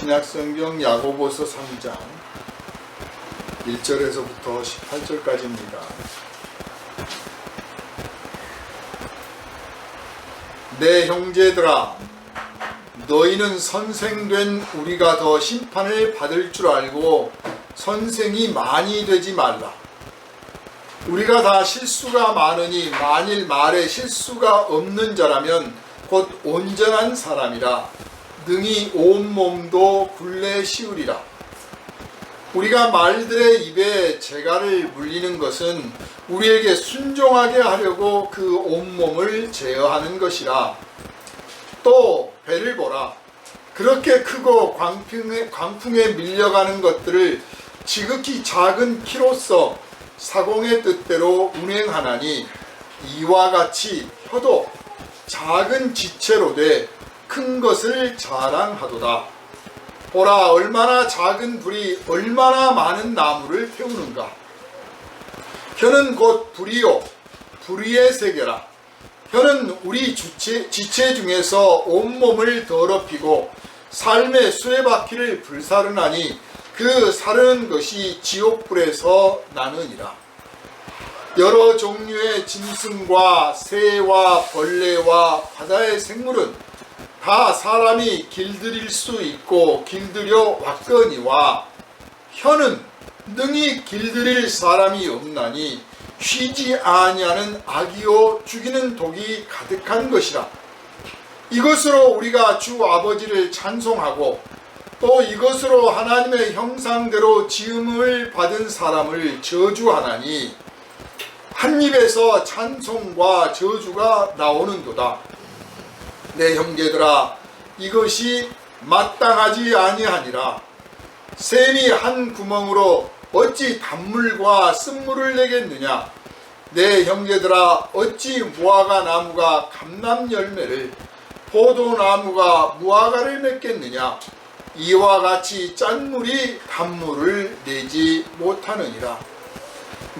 신약성경 야고보서 3장 1절에서부터 18절까지입니다. 내 형제들아, 너희는 선생된 우리가 더 심판을 받을 줄 알고 선생이 많이 되지 말라. 우리가 다 실수가 많으니 만일 말에 실수가 없는 자라면 곧 온전한 사람이라 능히 온몸도 굴레 씌우리라. 우리가 말들의 입에 재갈을 물리는 것은 우리에게 순종하게 하려고 그 온몸을 제어하는 것이라. 또 배를 보라. 그렇게 크고 광풍에 밀려가는 것들을 지극히 작은 키로서 사공의 뜻대로 운행하나니 이와 같이 혀도 작은 지체로 돼 큰 것을 자랑하도다. 보라, 얼마나 작은 불이 얼마나 많은 나무를 태우는가. 혀는 곧 불이요 불의의 세계라. 혀는 우리 지체 중에서 온몸을 더럽히고 삶의 수레바퀴를 불사르나니 그 사르는 것이 지옥불에서 나느니라. 여러 종류의 짐승과 새와 벌레와 바다의 생물은 다 사람이 길들일 수 있고 길들여 왔거니와 혀는 능히 길들일 사람이 없나니 쉬지 아니하는 악이요 죽이는 독이 가득한 것이라. 이것으로 우리가 주 아버지를 찬송하고 또 이것으로 하나님의 형상대로 지음을 받은 사람을 저주하나니 한 입에서 찬송과 저주가 나오는도다. 내 형제들아, 이것이 마땅하지 아니하니라. 샘이 한 구멍으로 어찌 단물과 쓴물을 내겠느냐. 내 형제들아, 어찌 무화과 나무가 감람 열매를, 포도나무가 무화과를 맺겠느냐. 이와 같이 짠 물이 단물을 내지 못하느니라.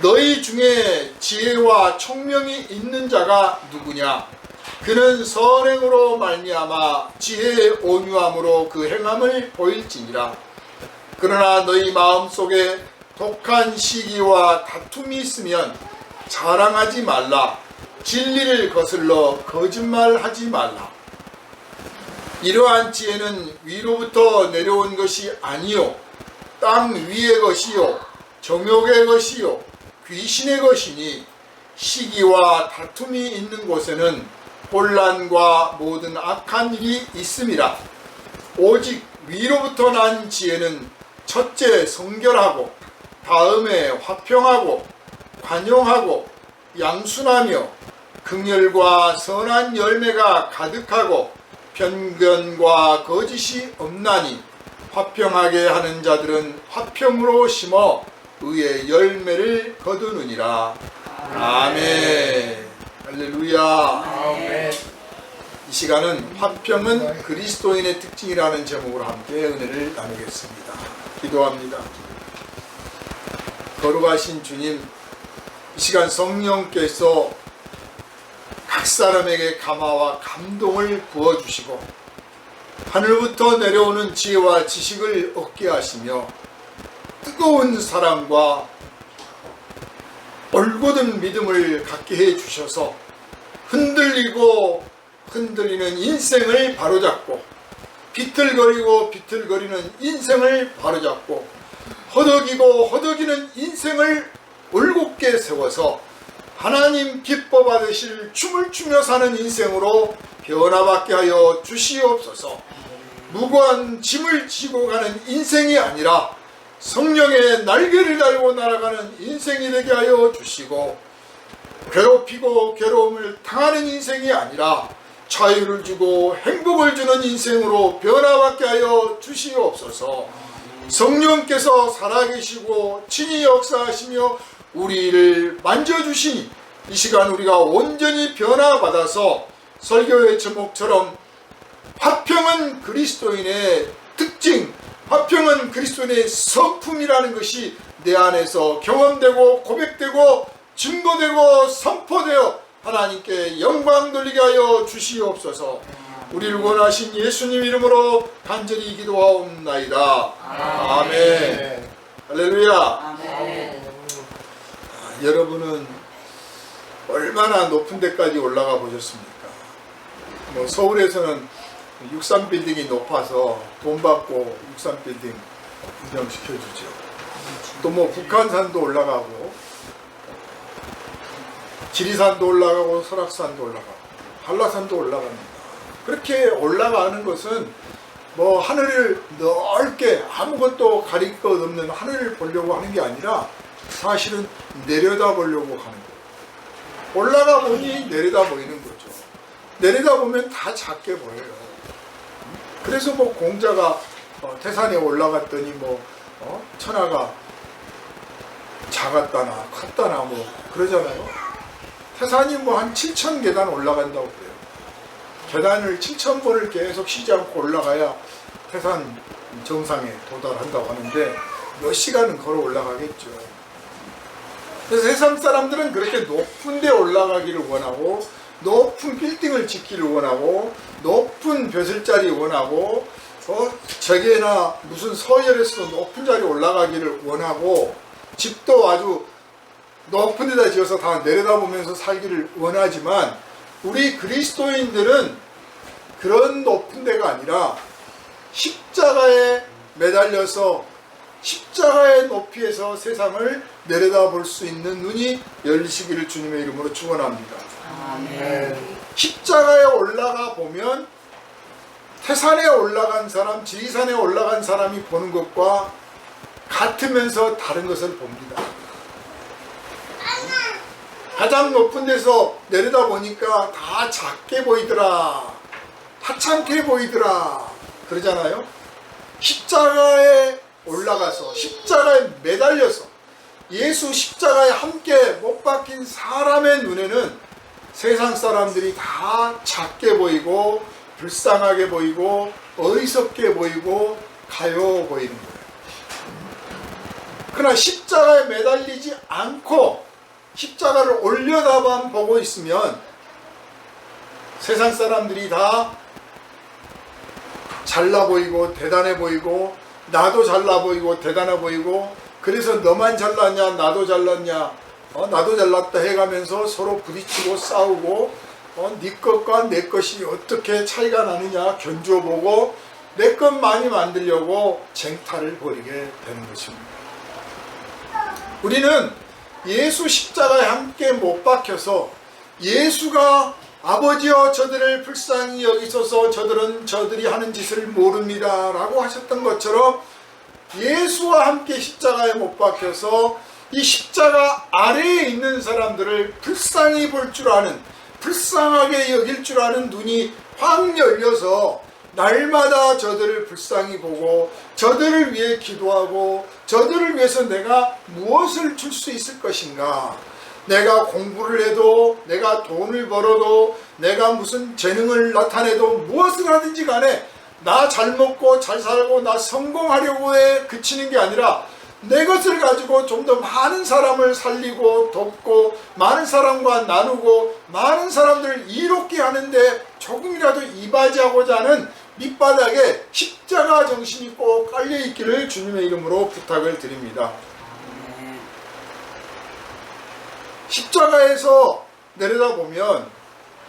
너희 중에 지혜와 총명이 있는 자가 누구냐. 그는 선행으로 말미암아 지혜의 온유함으로 그 행함을 보일지니라. 그러나 너희 마음속에 독한 시기와 다툼이 있으면 자랑하지 말라. 진리를 거슬러 거짓말하지 말라. 이러한 지혜는 위로부터 내려온 것이 아니요 땅 위의 것이요 정욕의 것이요 귀신의 것이니 시기와 다툼이 있는 곳에는 혼란과 모든 악한 일이 있음이라. 오직 위로부터 난 지혜는 첫째 성결하고 다음에 화평하고 관용하고 양순하며 긍휼과 선한 열매가 가득하고 편견과 거짓이 없나니 화평하게 하는 자들은 화평으로 심어 의의 열매를 거두느니라. 아멘. 할렐루야. 아멘. 이 시간은 화평은 그리스도인의 특징이라는 제목으로 함께 은혜를 나누겠습니다. 기도합니다. 거룩하신 주님, 이 시간 성령께서 각 사람에게 감화와 감동을 부어주시고 하늘부터 내려오는 지혜와 지식을 얻게 하시며 뜨거운 사랑과 올곧은 믿음을 갖게 해주셔서 흔들리고 흔들리는 인생을 바로잡고 비틀거리는 인생을 바로잡고 허덕이고 허덕이는 인생을 올곧게 세워서 하나님 기뻐 받으실 춤을 추며 사는 인생으로 변화받게 하여 주시옵소서. 무거운 짐을 지고 가는 인생이 아니라 성령의 날개를 달고 날아가는 인생이 되게 하여 주시고 괴롭히고 괴로움을 당하는 인생이 아니라 자유를 주고 행복을 주는 인생으로 변화받게 하여 주시옵소서. 성령께서 살아계시고 친히 역사하시며 우리를 만져주시니 이 시간 우리가 온전히 변화받아서 설교의 제목처럼 화평은 그리스도인의 특징, 화평은 그리스도인의 성품이라는 것이 내 안에서 경험되고 고백되고 증거되고 선포되어 하나님께 영광 돌리게 하여 주시옵소서. 우리를 원하신 예수님 이름으로 간절히 기도하옵나이다. 아멘. 할렐루야. 아멘. 여러분은 얼마나 높은 데까지 올라가 보셨습니까? 뭐 서울에서는 63빌딩이 높아서 돈 받고 63빌딩 운영시켜주죠. 또 뭐 북한산도 올라가고 지리산도 올라가고 설악산도 올라가고 한라산도 올라갑니다. 그렇게 올라가는 것은 뭐 하늘을 넓게 아무것도 가릴 것 없는 하늘을 보려고 하는 게 아니라 사실은 내려다 보려고 하는 거예요. 올라가 보니 내려다 보이는 거죠. 내려다 보면 다 작게 보여요. 그래서 뭐 공자가 태산에 올라갔더니 천하가 작았다나 컸다나 뭐 그러잖아요. 태산이 뭐 한 7,000계단 올라간다고 그래요. 계단을 7,000번을 계속 쉬지 않고 올라가야 태산 정상에 도달한다고 하는데 몇 시간은 걸어 올라가겠죠. 그래서 세상 사람들은 그렇게 높은 데 올라가기를 원하고 높은 빌딩을 짓기를 원하고 높은 벼슬자리 원하고 저게나 무슨 서열에서 높은 자리 올라가기를 원하고 집도 아주 높은 데다 지어서 다 내려다보면서 살기를 원하지만 우리 그리스도인들은 그런 높은 데가 아니라 십자가에 매달려서 십자가의 높이에서 세상을 내려다볼 수 있는 눈이 열리시기를 주님의 이름으로 축원합니다. 아멘. 십자가에 올라가 보면 태산에 올라간 사람, 지리산에 올라간 사람이 보는 것과 같으면서 다른 것을 봅니다. 가장 높은 데서 내려다 보니까 다 작게 보이더라, 하찮게 보이더라 그러잖아요. 십자가에 올라가서 십자가에 매달려서 예수 십자가에 함께 못 박힌 사람의 눈에는 세상 사람들이 다 작게 보이고 불쌍하게 보이고 어리석게 보이고 가여워 보이는 거예요. 그러나 십자가에 매달리지 않고 십자가를 올려다만 보고 있으면 세상 사람들이 다 잘나 보이고 대단해 보이고 나도 잘나 보이고 대단해 보이고 그래서 너만 잘났냐 나도 잘났냐 나도 잘났다 해가면서 서로 부딪히고 싸우고 네 것과 내 것이 어떻게 차이가 나느냐 견주어보고 내 것 많이 만들려고 쟁탈을 벌이게 되는 것입니다. 우리는 예수 십자가에 함께 못 박혀서 예수가 아버지여 저들을 불쌍히 여기소서 저들은 저들이 하는 짓을 모릅니다 라고 하셨던 것처럼 예수와 함께 십자가에 못 박혀서 이 십자가 아래에 있는 사람들을 불쌍히 볼 줄 아는 불쌍하게 여길 줄 아는 눈이 확 열려서 날마다 저들을 불쌍히 보고 저들을 위해 기도하고 저들을 위해서 내가 무엇을 줄 수 있을 것인가, 내가 공부를 해도 내가 돈을 벌어도 내가 무슨 재능을 나타내도 무엇을 하든지 간에 나 잘 먹고 잘 살고 나 성공하려고에 그치는 게 아니라 내 것을 가지고 좀 더 많은 사람을 살리고 돕고 많은 사람과 나누고 많은 사람들을 이롭게 하는데 조금이라도 이바지하고자 하는 밑바닥에 십자가 정신이 꼭 깔려있기를 주님의 이름으로 부탁을 드립니다. 십자가에서 내려다보면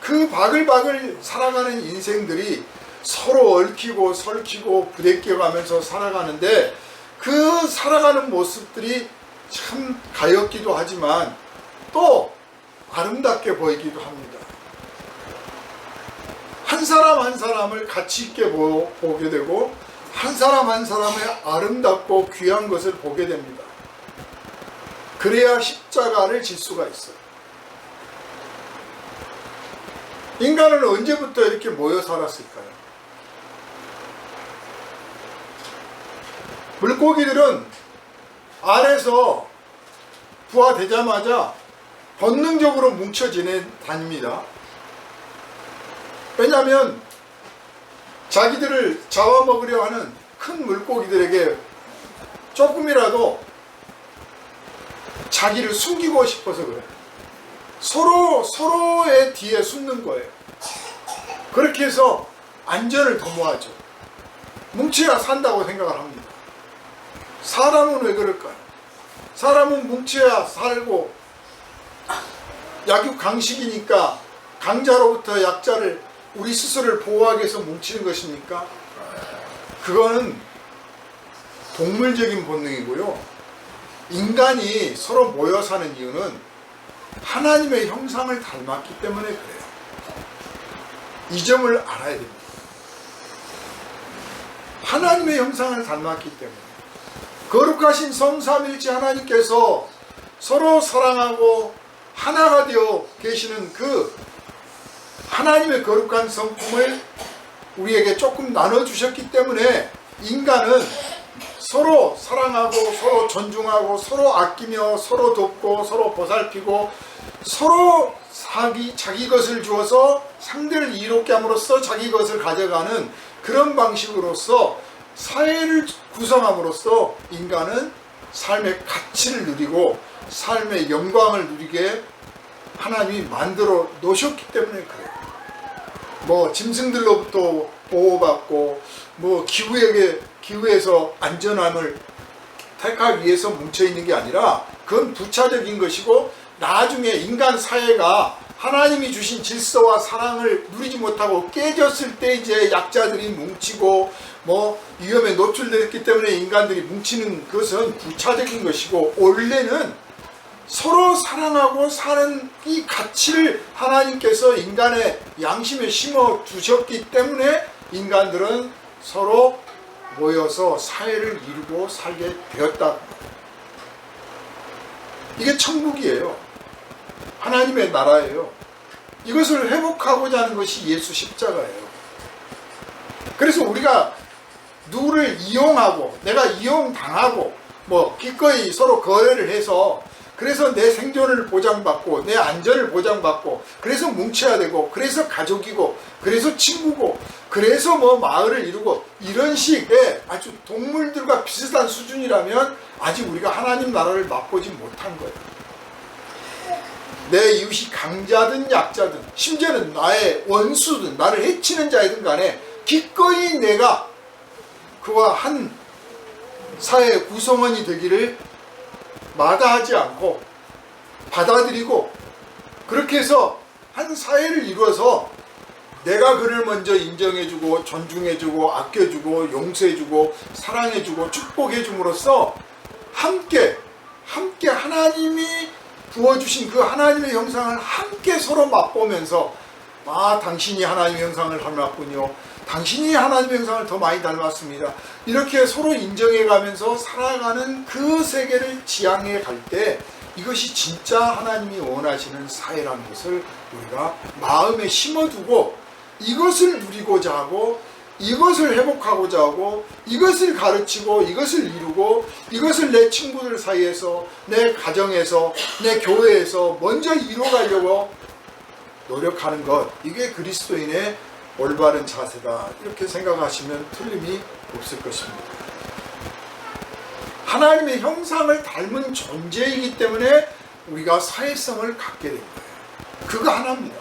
그 바글바글 살아가는 인생들이 서로 얽히고 설키고 부대껴가면서 살아가는데 그 살아가는 모습들이 참 가엾기도 하지만 또 아름답게 보이기도 합니다. 한 사람 한 사람을 가치 있게 보게 되고 한 사람 한 사람의 아름답고 귀한 것을 보게 됩니다. 그래야 십자가를 질 수가 있어요. 인간은 언제부터 이렇게 모여 살았을까요? 물고기들은 알에서 부화되자마자 본능적으로 뭉쳐 다닙니다. 왜냐하면 자기들을 잡아먹으려 하는 큰 물고기들에게 조금이라도 자기를 숨기고 싶어서 그래요. 서로의 뒤에 숨는 거예요. 그렇게 해서 안전을 도모하죠. 뭉쳐야 산다고 생각을 합니다. 사람은 왜 그럴까요? 사람은 뭉쳐야 살고 약육강식이니까 강자로부터 약자를 우리 스스로를 보호하기 위해서 뭉치는 것입니까? 그거는 동물적인 본능이고요. 인간이 서로 모여 사는 이유는 하나님의 형상을 닮았기 때문에 그래요. 이 점을 알아야 됩니다. 하나님의 형상을 닮았기 때문에 거룩하신 성삼일체 하나님께서 서로 사랑하고 하나가 되어 계시는 그 하나님의 거룩한 성품을 우리에게 조금 나눠주셨기 때문에 인간은 서로 사랑하고 서로 존중하고 서로 아끼며 서로 돕고 서로 보살피고 서로 자기 것을 주어서 상대를 이롭게 함으로써 자기 것을 가져가는 그런 방식으로서 사회를 구성함으로써 인간은 삶의 가치를 누리고 삶의 영광을 누리게 하나님이 만들어 놓으셨기 때문에 그래요. 뭐 짐승들로부터 보호받고 뭐 기후에서 안전함을 택하기 위해서 뭉쳐있는 게 아니라 그건 부차적인 것이고 나중에 인간 사회가 하나님이 주신 질서와 사랑을 누리지 못하고 깨졌을 때 이제 약자들이 뭉치고 뭐 위험에 노출됐기 때문에 인간들이 뭉치는 것은 부차적인 것이고 원래는 서로 사랑하고 사는 이 가치를 하나님께서 인간의 양심에 심어 두셨기 때문에 인간들은 서로 모여서 사회를 이루고 살게 되었다. 이게 천국이에요. 하나님의 나라예요. 이것을 회복하고자 하는 것이 예수 십자가예요. 그래서 우리가 누구를 이용하고 내가 이용당하고 뭐 기꺼이 서로 거래를 해서 그래서 내 생존을 보장받고 내 안전을 보장받고 그래서 뭉쳐야 되고 그래서 가족이고 그래서 친구고 그래서 뭐 마을을 이루고 이런 식의 아주 동물들과 비슷한 수준이라면 아직 우리가 하나님 나라를 맛보지 못한 거예요. 내 이웃이 강자든 약자든 심지어는 나의 원수든 나를 해치는 자이든 간에 기꺼이 내가 그와 한 사회의 구성원이 되기를 마다하지 않고 받아들이고 그렇게 해서 한 사회를 이루어서 내가 그를 먼저 인정해주고 존중해주고 아껴주고 용서해주고 사랑해주고 축복해줌으로써 함께 하나님이 부어주신 그 하나님의 형상을 함께 서로 맛보면서 당신이 하나님의 형상을 닮았군요. 당신이 하나님의 형상을 더 많이 닮았습니다. 이렇게 서로 인정해가면서 살아가는 그 세계를 지향해 갈 때 이것이 진짜 하나님이 원하시는 사회라는 것을 우리가 마음에 심어두고 이것을 누리고자 하고 이것을 회복하고자 하고 이것을 가르치고 이것을 이루고 이것을 내 친구들 사이에서 내 가정에서 내 교회에서 먼저 이루어가려고 노력하는 것, 이게 그리스도인의 올바른 자세다 이렇게 생각하시면 틀림이 없을 것입니다. 하나님의 형상을 닮은 존재이기 때문에 우리가 사회성을 갖게 된 거예요. 그거 하나입니다.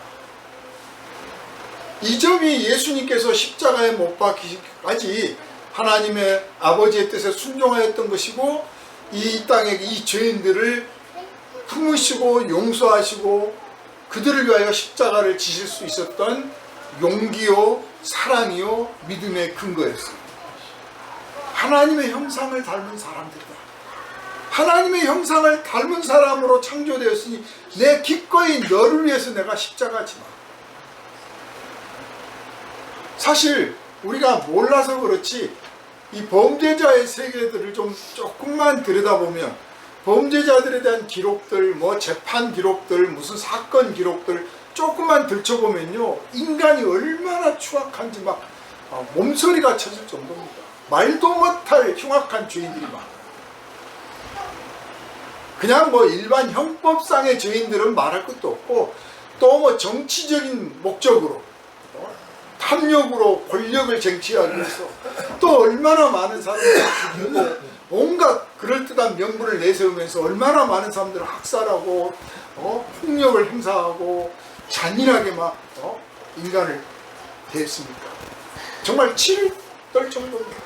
이 점이 예수님께서 십자가에 못 박히기까지 하나님의 아버지의 뜻에 순종하였던 것이고 이 땅에 이 죄인들을 품으시고 용서하시고 그들을 위하여 십자가를 지실 수 있었던 용기요 사랑이요 믿음의 근거였어요. 하나님의 형상을 닮은 사람들이다. 하나님의 형상을 닮은 사람으로 창조되었으니 내 기꺼이 너를 위해서 내가 십자가 지마. 사실 우리가 몰라서 그렇지 이 범죄자의 세계들을 좀 조금만 들여다보면 범죄자들에 대한 기록들, 뭐 재판 기록들, 무슨 사건 기록들 조금만 들춰보면요 인간이 얼마나 추악한지 막 몸서리가 쳐질 정도입니다. 말도 못할 흉악한 죄인들이 많아요. 그냥 뭐 일반 형법상의 죄인들은 말할 것도 없고 또 뭐 정치적인 목적으로 탐욕으로 권력을 쟁취하기 위해서 또 얼마나 많은 사람들을 죽이고 온갖 그럴듯한 명분을 내세우면서 얼마나 많은 사람들을 학살하고 폭력을 행사하고 잔인하게 막 인간을 대했습니까? 정말 치를 떨 정도입니다.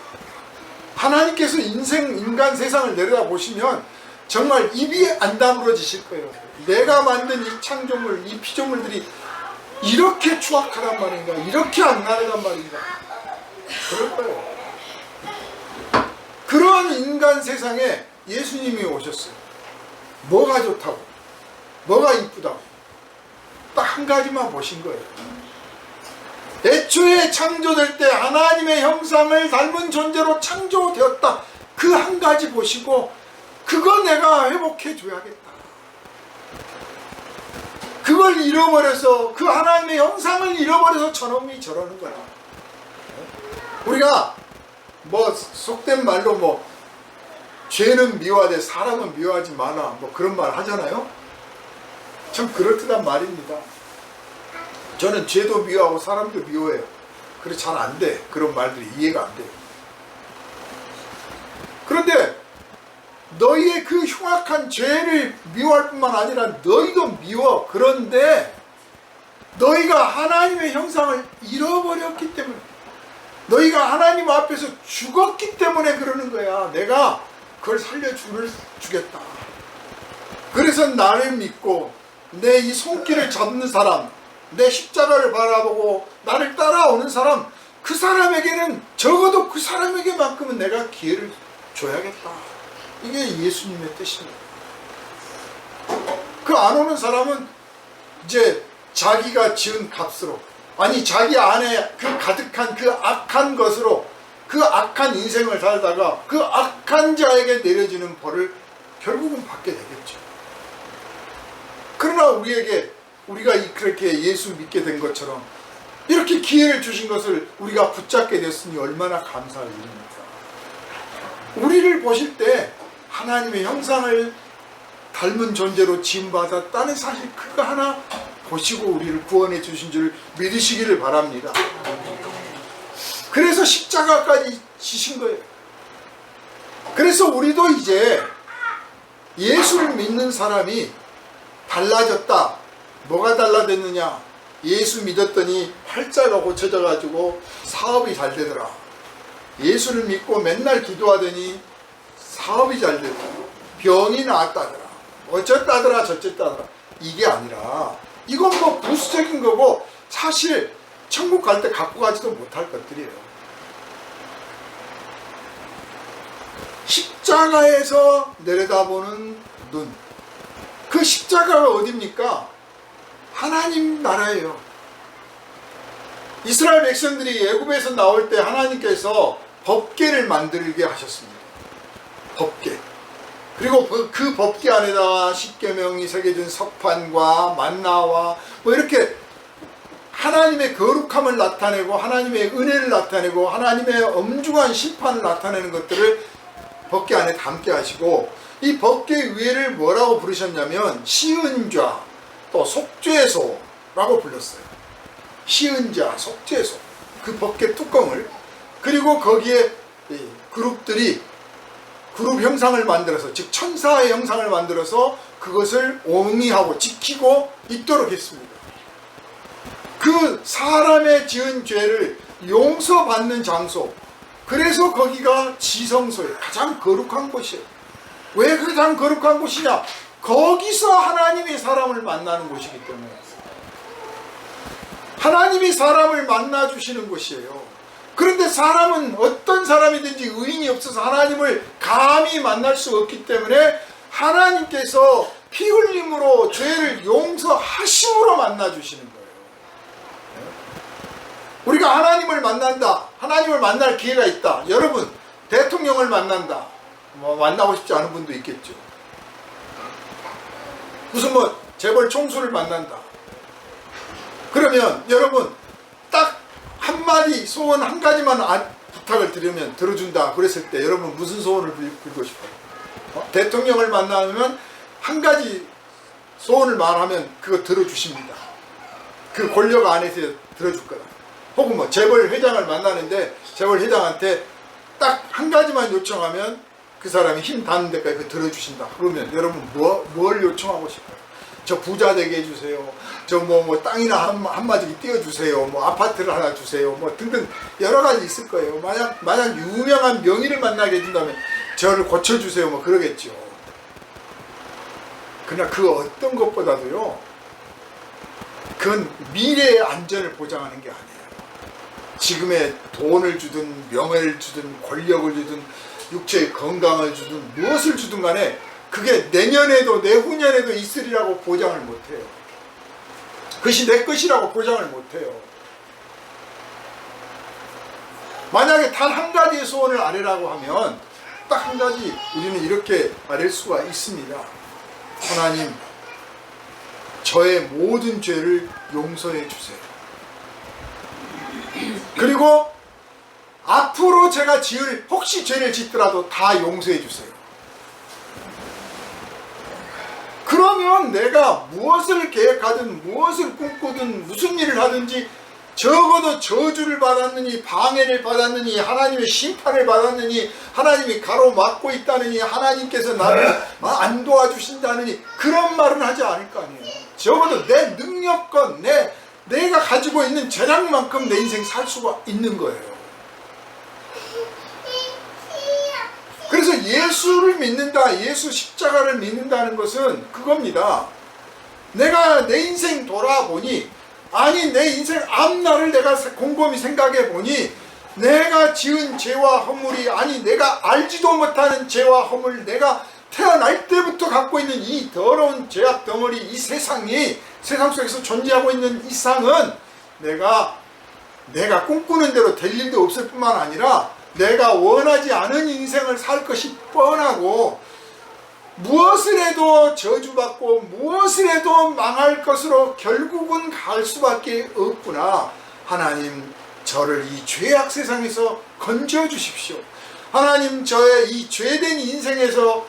하나님께서 인간 세상을 내려다보시면 정말 입이 안 다물어지실 거예요. 내가 만든 이 창조물, 이 피조물들이 이렇게 추악하단 말인가, 이렇게 악랄하단 말인가, 그럴 거예요. 그런 인간 세상에 예수님이 오셨어요. 뭐가 좋다고, 뭐가 이쁘다고, 딱 한 가지만 보신 거예요. 애초에 창조될 때 하나님의 형상을 닮은 존재로 창조되었다. 그 한 가지 보시고 그거 내가 회복해 줘야겠다. 그걸 잃어버려서, 그 하나님의 형상을 잃어버려서 저놈이 저러는 거야. 우리가 뭐 속된 말로 뭐 죄는 미워하되 사람은 미워하지 마라, 뭐 그런 말 하잖아요. 참 그럴듯한 말입니다. 저는 죄도 미워하고 사람도 미워해요. 그래서 잘 안 돼. 그런 말들이 이해가 안 돼요. 그런데 너희의 그 흉악한 죄를 미워할 뿐만 아니라 너희도 미워. 그런데 너희가 하나님의 형상을 잃어버렸기 때문에, 너희가 하나님 앞에서 죽었기 때문에 그러는 거야. 내가 그걸 살려주겠다. 그래서 나를 믿고 내 이 손길을 잡는 사람, 내 십자가를 바라보고 나를 따라오는 사람, 그 사람에게는 적어도 그 사람에게만큼은 내가 기회를 줘야겠다. 이게 예수님의 뜻입니다. 그 안 오는 사람은 이제 자기가 지은 값으로, 아니 자기 안에 그 가득한 그 악한 것으로 그 악한 인생을 살다가 그 악한 자에게 내려지는 벌을 결국은 받게 되겠죠. 그러나 우리가 그렇게 예수 믿게 된 것처럼 이렇게 기회를 주신 것을 우리가 붙잡게 됐으니 얼마나 감사할 일입니까? 우리를 보실 때 하나님의 형상을 닮은 존재로 지음받았다는 사실, 그거 하나 보시고 우리를 구원해 주신 줄 믿으시기를 바랍니다. 그래서 십자가까지 지신 거예요. 그래서 우리도 이제 예수를 믿는 사람이 달라졌다. 뭐가 달라졌느냐? 예수 믿었더니 팔자가 고쳐져가지고 사업이 잘 되더라. 예수를 믿고 맨날 기도하더니 사업이 잘 되더라. 병이 나았다더라. 어쨌다더라 저쨌다더라. 이게 아니라 이건 뭐 부수적인 거고 사실 천국 갈 때 갖고 가지도 못할 것들이에요. 십자가에서 내려다보는 눈. 그 십자가가 어딥니까? 하나님 나라예요. 이스라엘 백성들이 애굽에서 나올 때 하나님께서 법궤를 만들게 하셨습니다. 법궤. 그리고 그 법궤 안에다가 십계명이 새겨진 석판과 만나와 뭐 이렇게 하나님의 거룩함을 나타내고 하나님의 은혜를 나타내고 하나님의 엄중한 심판을 나타내는 것들을 법궤 안에 담게 하시고, 이 법궤 위에를 뭐라고 부르셨냐면 시은좌 또 속죄소라고 불렀어요. 시은좌, 속죄소, 그 법궤 뚜껑을, 그리고 거기에 그룹들이 그룹 형상을 만들어서, 즉 천사의 형상을 만들어서 그것을 옹이하고 지키고 있도록 했습니다. 그 사람의 지은 죄를 용서받는 장소, 그래서 거기가 지성소예요. 가장 거룩한 곳이에요. 왜 가장 거룩한 곳이냐? 거기서 하나님이 사람을 만나는 곳이기 때문에, 하나님이 사람을 만나주시는 곳이에요. 그런데 사람은 어떤 사람이든지 의인이 없어서 하나님을 감히 만날 수 없기 때문에 하나님께서 피 흘림으로 죄를 용서하심으로 만나주시는 거예요. 우리가 하나님을 만난다, 하나님을 만날 기회가 있다. 여러분, 대통령을 만난다, 뭐 만나고 싶지 않은 분도 있겠죠. 무슨 뭐 재벌 총수를 만난다. 그러면 여러분 딱 한마디 소원 한 가지만 부탁을 드리면 들어준다 그랬을 때 여러분 무슨 소원을 빌고 싶어요? 대통령을 만나면 한 가지 소원을 말하면 그거 들어주십니다. 그 권력 안에서 들어줄 거다. 혹은 뭐 재벌 회장을 만나는데 재벌 회장한테 딱 한 가지만 요청하면 그 사람이 힘 닿는 데까지 들어주신다. 그러면 여러분 뭘 요청하고 싶어요? 저 부자 되게 해주세요. 저 뭐 땅이나 한마디 띄워주세요. 뭐 아파트를 하나 주세요. 뭐 등등 여러 가지 있을 거예요. 만약 유명한 명의를 만나게 해준다면 저를 고쳐주세요. 뭐 그러겠죠. 그러나 그 어떤 것보다도요, 그건 미래의 안전을 보장하는 게 아니에요. 지금의 돈을 주든 명예를 주든 권력을 주든 육체의 건강을 주든 무엇을 주든 간에 그게 내년에도 내후년에도 있으리라고 보장을 못해요. 그것이 내 것이라고 보장을 못해요. 만약에 단 한 가지의 소원을 아뢰라고 하면 딱 한 가지 우리는 이렇게 아뢰 수가 있습니다. 하나님, 저의 모든 죄를 용서해 주세요. 그리고 앞으로 제가 혹시 죄를 짓더라도 다 용서해 주세요. 그러면 내가 무엇을 계획하든 무엇을 꿈꾸든 무슨 일을 하든지 적어도 저주를 받았느니 방해를 받았느니 하나님의 심판을 받았느니 하나님이 가로막고 있다느니 하나님께서 나를 안 도와주신다느니 그런 말은 하지 않을 거 아니에요. 적어도 내 능력껏 내가 가지고 있는 재량만큼 내 인생 살 수가 있는 거예요. 그래서 예수를 믿는다, 예수 십자가를 믿는다는 것은 그겁니다. 내가 내 인생 돌아보니, 아니 내 인생 앞날을 내가 곰곰이 생각해 보니 내가 지은 죄와 허물이, 아니 내가 알지도 못하는 죄와 허물, 내가 태어날 때부터 갖고 있는 이 더러운 죄악 덩어리, 이 세상 속에서 존재하고 있는 이 상은 내가 꿈꾸는 대로 될 일도 없을 뿐만 아니라 내가 원하지 않은 인생을 살 것이 뻔하고 무엇을 해도 저주받고 무엇을 해도 망할 것으로 결국은 갈 수밖에 없구나. 하나님, 저를 이 죄악 세상에서 건져 주십시오. 하나님, 저의 이 죄된 인생에서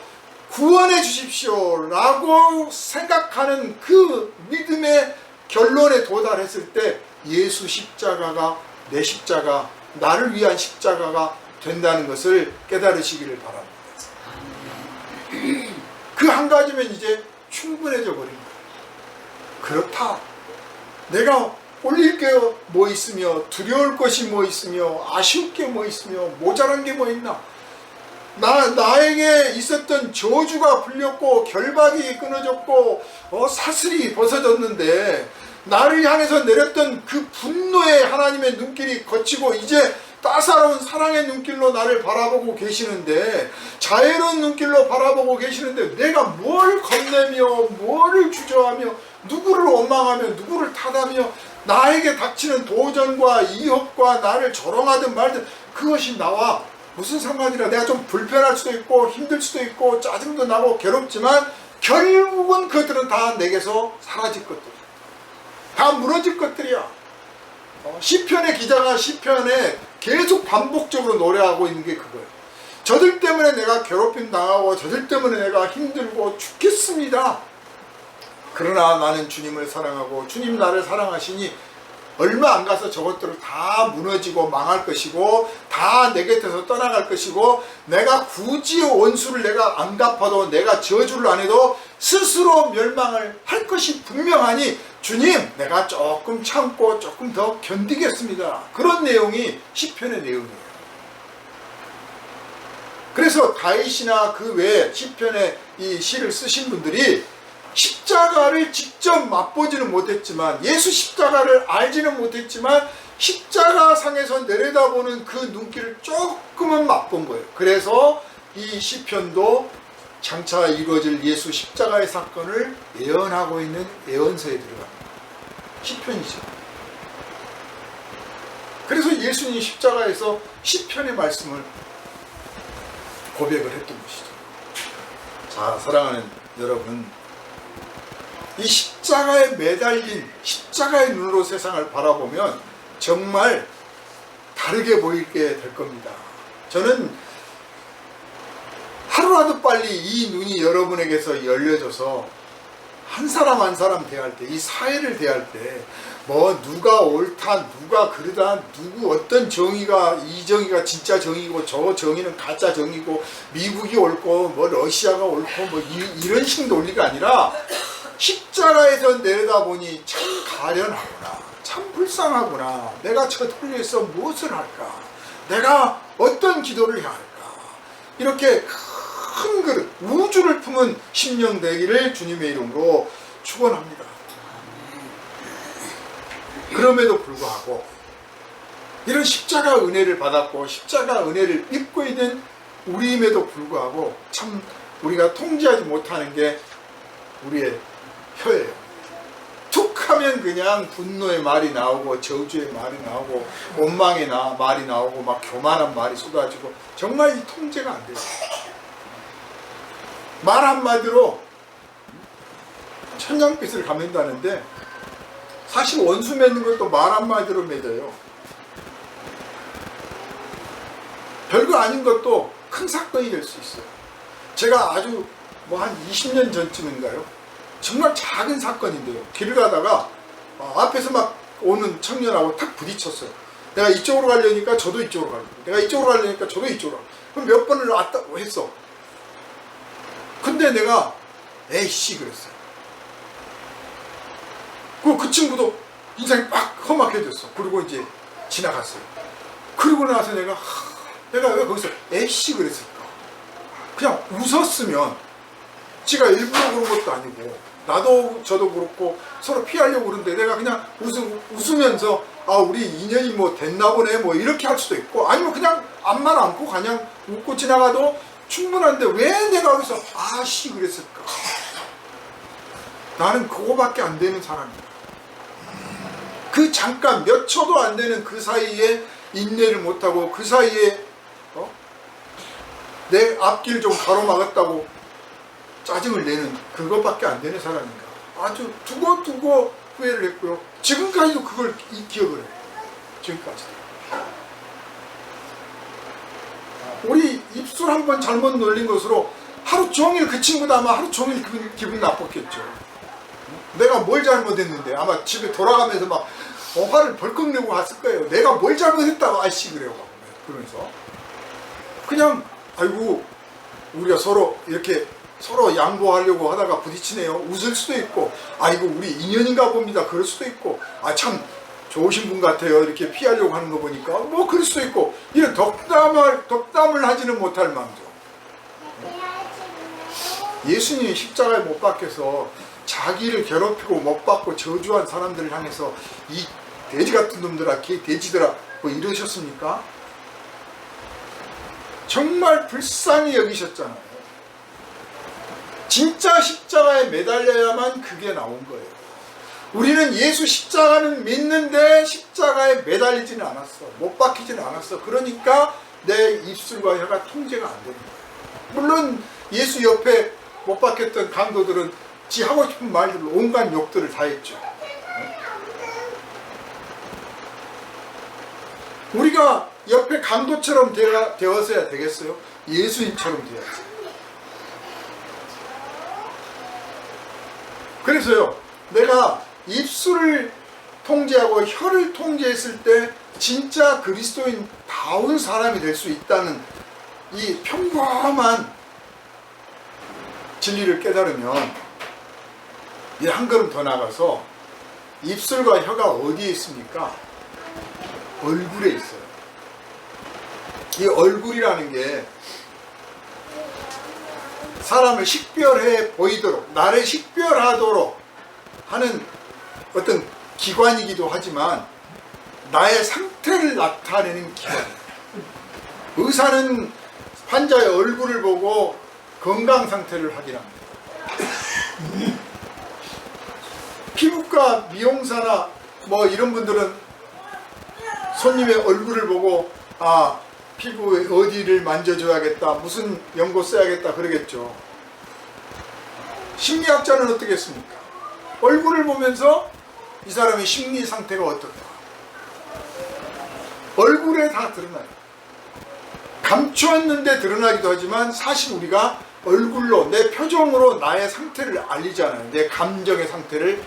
구원해 주십시오 라고 생각하는 그 믿음의 결론에 도달했을 때 예수 십자가가 내 십자가, 나를 위한 십자가가 된다는 것을 깨달으시기를 바랍니다. 그 한 가지면 이제 충분해져 버린 거예요. 그렇다. 내가 올릴 게 뭐 있으며 두려울 것이 뭐 있으며 아쉬울 게 뭐 있으며 모자란 게 뭐 있나. 나에게 있었던 저주가 풀렸고 결박이 끊어졌고 사슬이 벗어졌는데 나를 향해서 내렸던 그 분노의 하나님의 눈길이 거치고 이제 따사로운 사랑의 눈길로 나를 바라보고 계시는데, 자애로운 눈길로 바라보고 계시는데 내가 뭘 겁내며 뭐를 주저하며 누구를 원망하며 누구를 탓하며 나에게 닥치는 도전과 이협과 나를 조롱하든 말든 그것이 나와 무슨 상관이라. 내가 좀 불편할 수도 있고 힘들 수도 있고 짜증도 나고 괴롭지만 결국은 그들은 다 내게서 사라질 것들이야. 다 무너질 것들이야. 시편의 기자가 시편에 계속 반복적으로 노래하고 있는 게 그거예요. 저들 때문에 내가 괴롭힘 당하고 저들 때문에 내가 힘들고 죽겠습니다. 그러나 나는 주님을 사랑하고 주님 나를 사랑하시니 얼마 안 가서 저것들을 다 무너지고 망할 것이고 다 내 곁에서 떠나갈 것이고 내가 굳이 원수를 내가 안 갚아도 내가 저주를 안 해도 스스로 멸망을 할 것이 분명하니 주님, 내가 조금 참고 조금 더 견디겠습니다. 그런 내용이 시편의 내용이에요. 그래서 다윗이나 그 외에 시편의 이 시를 쓰신 분들이 십자가를 직접 맛보지는 못했지만, 예수 십자가를 알지는 못했지만 십자가 상에서 내려다보는 그 눈길을 조금은 맛본 거예요. 그래서 이 시편도 장차 이루어질 예수 십자가의 사건을 예언하고 있는 예언서에 들어갑니다. 시편이죠. 그래서 예수님이 십자가에서 시편의 말씀을 고백을 했던 것이죠. 자, 사랑하는 여러분, 이 십자가에 매달린 십자가의 눈으로 세상을 바라보면 정말 다르게 보이게 될 겁니다. 저는 하루라도 빨리 이 눈이 여러분에게서 열려져서 한 사람 한 사람 대할 때, 이 사회를 대할 때 뭐 누가 옳다, 누가 그르다, 누구 어떤 정의가, 이 정의가 진짜 정의고 저 정의는 가짜 정의고 미국이 옳고 뭐 러시아가 옳고 뭐 이런 식 논리가 아니라 십자가에서 내려다보니 참 가련하구나, 참 불쌍하구나, 내가 저들을 위해서 무엇을 할까, 내가 어떤 기도를 해야 할까, 이렇게 큰 그릇, 우주를 품은 심령 되기를 주님의 이름으로 축원합니다. 그럼에도 불구하고 이런 십자가 은혜를 받았고 십자가 은혜를 입고 있는 우리임에도 불구하고 참 우리가 통제하지 못하는 게 우리의 혀예요. 툭 하면 그냥 분노의 말이 나오고 저주의 말이 나오고 원망의 말이 나오고 막 교만한 말이 쏟아지고 정말 이 통제가 안 돼요. 말 한마디로 천냥빛을 감는다는데 사실 원수 맺는 것도 말 한마디로 맺어요. 별거 아닌 것도 큰 사건이 될 수 있어요. 제가 아주 뭐 한 20년 전쯤인가요? 정말 작은 사건인데요. 길 가다가 앞에서 막 오는 청년하고 탁 부딪혔어요. 내가 이쪽으로 가려니까 저도 이쪽으로 가려고, 내가 이쪽으로 가려니까 저도 이쪽으로 가려고. 그럼 몇 번을 왔다 했어. 근데 내가 에이씨 그랬어요. 그 친구도 인상이 빡 험악해졌어. 그리고 이제 지나갔어요. 그러고 나서 내가 왜 거기서 에이씨 그랬을까? 그냥 웃었으면, 지가 일부러 그런 것도 아니고 나도 저도 그렇고 서로 피하려고 그러는데 내가 그냥 웃으면서 우리 인연이 뭐 됐나 보네 뭐 이렇게 할 수도 있고, 아니면 그냥 앞만 안고 그냥 웃고 지나가도 충분한데 왜 내가 여기서 아씨 그랬을까? 나는 그거밖에 안 되는 사람이야. 그 잠깐 몇 초도 안 되는 그 사이에 인내를 못하고 그 사이에 내 앞길 좀 가로막았다고 짜증을 내는 그것밖에 안 되는 사람인가. 아주 두고 후회를 했고요. 지금까지도 그걸 기억을 해요. 지금까지도. 우리 입술 한번 잘못 놀린 것으로 하루 종일 그 친구도 아마 하루 종일 기분 나빴겠죠. 내가 뭘 잘못했는데 아마 집에 돌아가면서 막 화를 벌컥 내고 갔을 거예요. 내가 뭘 잘못했다고 아이씨 그래요. 그러면서 그냥 아이고 우리가 서로 이렇게 서로 양보하려고 하다가 부딪히네요. 웃을 수도 있고 아이고 우리 인연인가 봅니다. 그럴 수도 있고 참 좋으신 분 같아요. 이렇게 피하려고 하는 거 보니까 뭐 그럴 수도 있고, 이런 덕담을 하지는 못할 망정. 예수님이 십자가에 못 박혀서 자기를 괴롭히고 못 받고 저주한 사람들을 향해서 이 돼지 같은 놈들아, 돼지들아 뭐 이러셨습니까? 정말 불쌍히 여기셨잖아요. 진짜 십자가에 매달려야만 그게 나온 거예요. 우리는 예수 십자가는 믿는데 십자가에 매달리지는 않았어. 못 박히지는 않았어. 그러니까 내 입술과 혀가 통제가 안 되는 거예요. 물론 예수 옆에 못 박혔던 강도들은 지 하고 싶은 말들, 온갖 욕들을 다 했죠. 우리가 옆에 강도처럼 되어서야 되겠어요? 예수님처럼 되어야지. 그래서요, 내가 입술을 통제하고 혀를 통제했을 때 진짜 그리스도인다운 사람이 될 수 있다는 이 평범한 진리를 깨달으면, 이 한 걸음 더 나가서 입술과 혀가 어디에 있습니까? 얼굴에 있어요. 이 얼굴이라는 게 사람을 식별해 보이도록, 나를 식별하도록 하는 어떤 기관이기도 하지만 나의 상태를 나타내는 기관이에요. 의사는 환자의 얼굴을 보고 건강 상태를 확인합니다. 피부과 미용사나 뭐 이런 분들은 손님의 얼굴을 보고 피부 어디를 만져줘야겠다, 무슨 연고 써야겠다 그러겠죠. 심리학자는 어떻겠습니까? 얼굴을 보면서 이 사람의 심리 상태가 어떻다, 얼굴에 다 드러나요. 감추었는데 드러나기도 하지만 사실 우리가 얼굴로, 내 표정으로 나의 상태를 알리잖아요. 내 감정의 상태를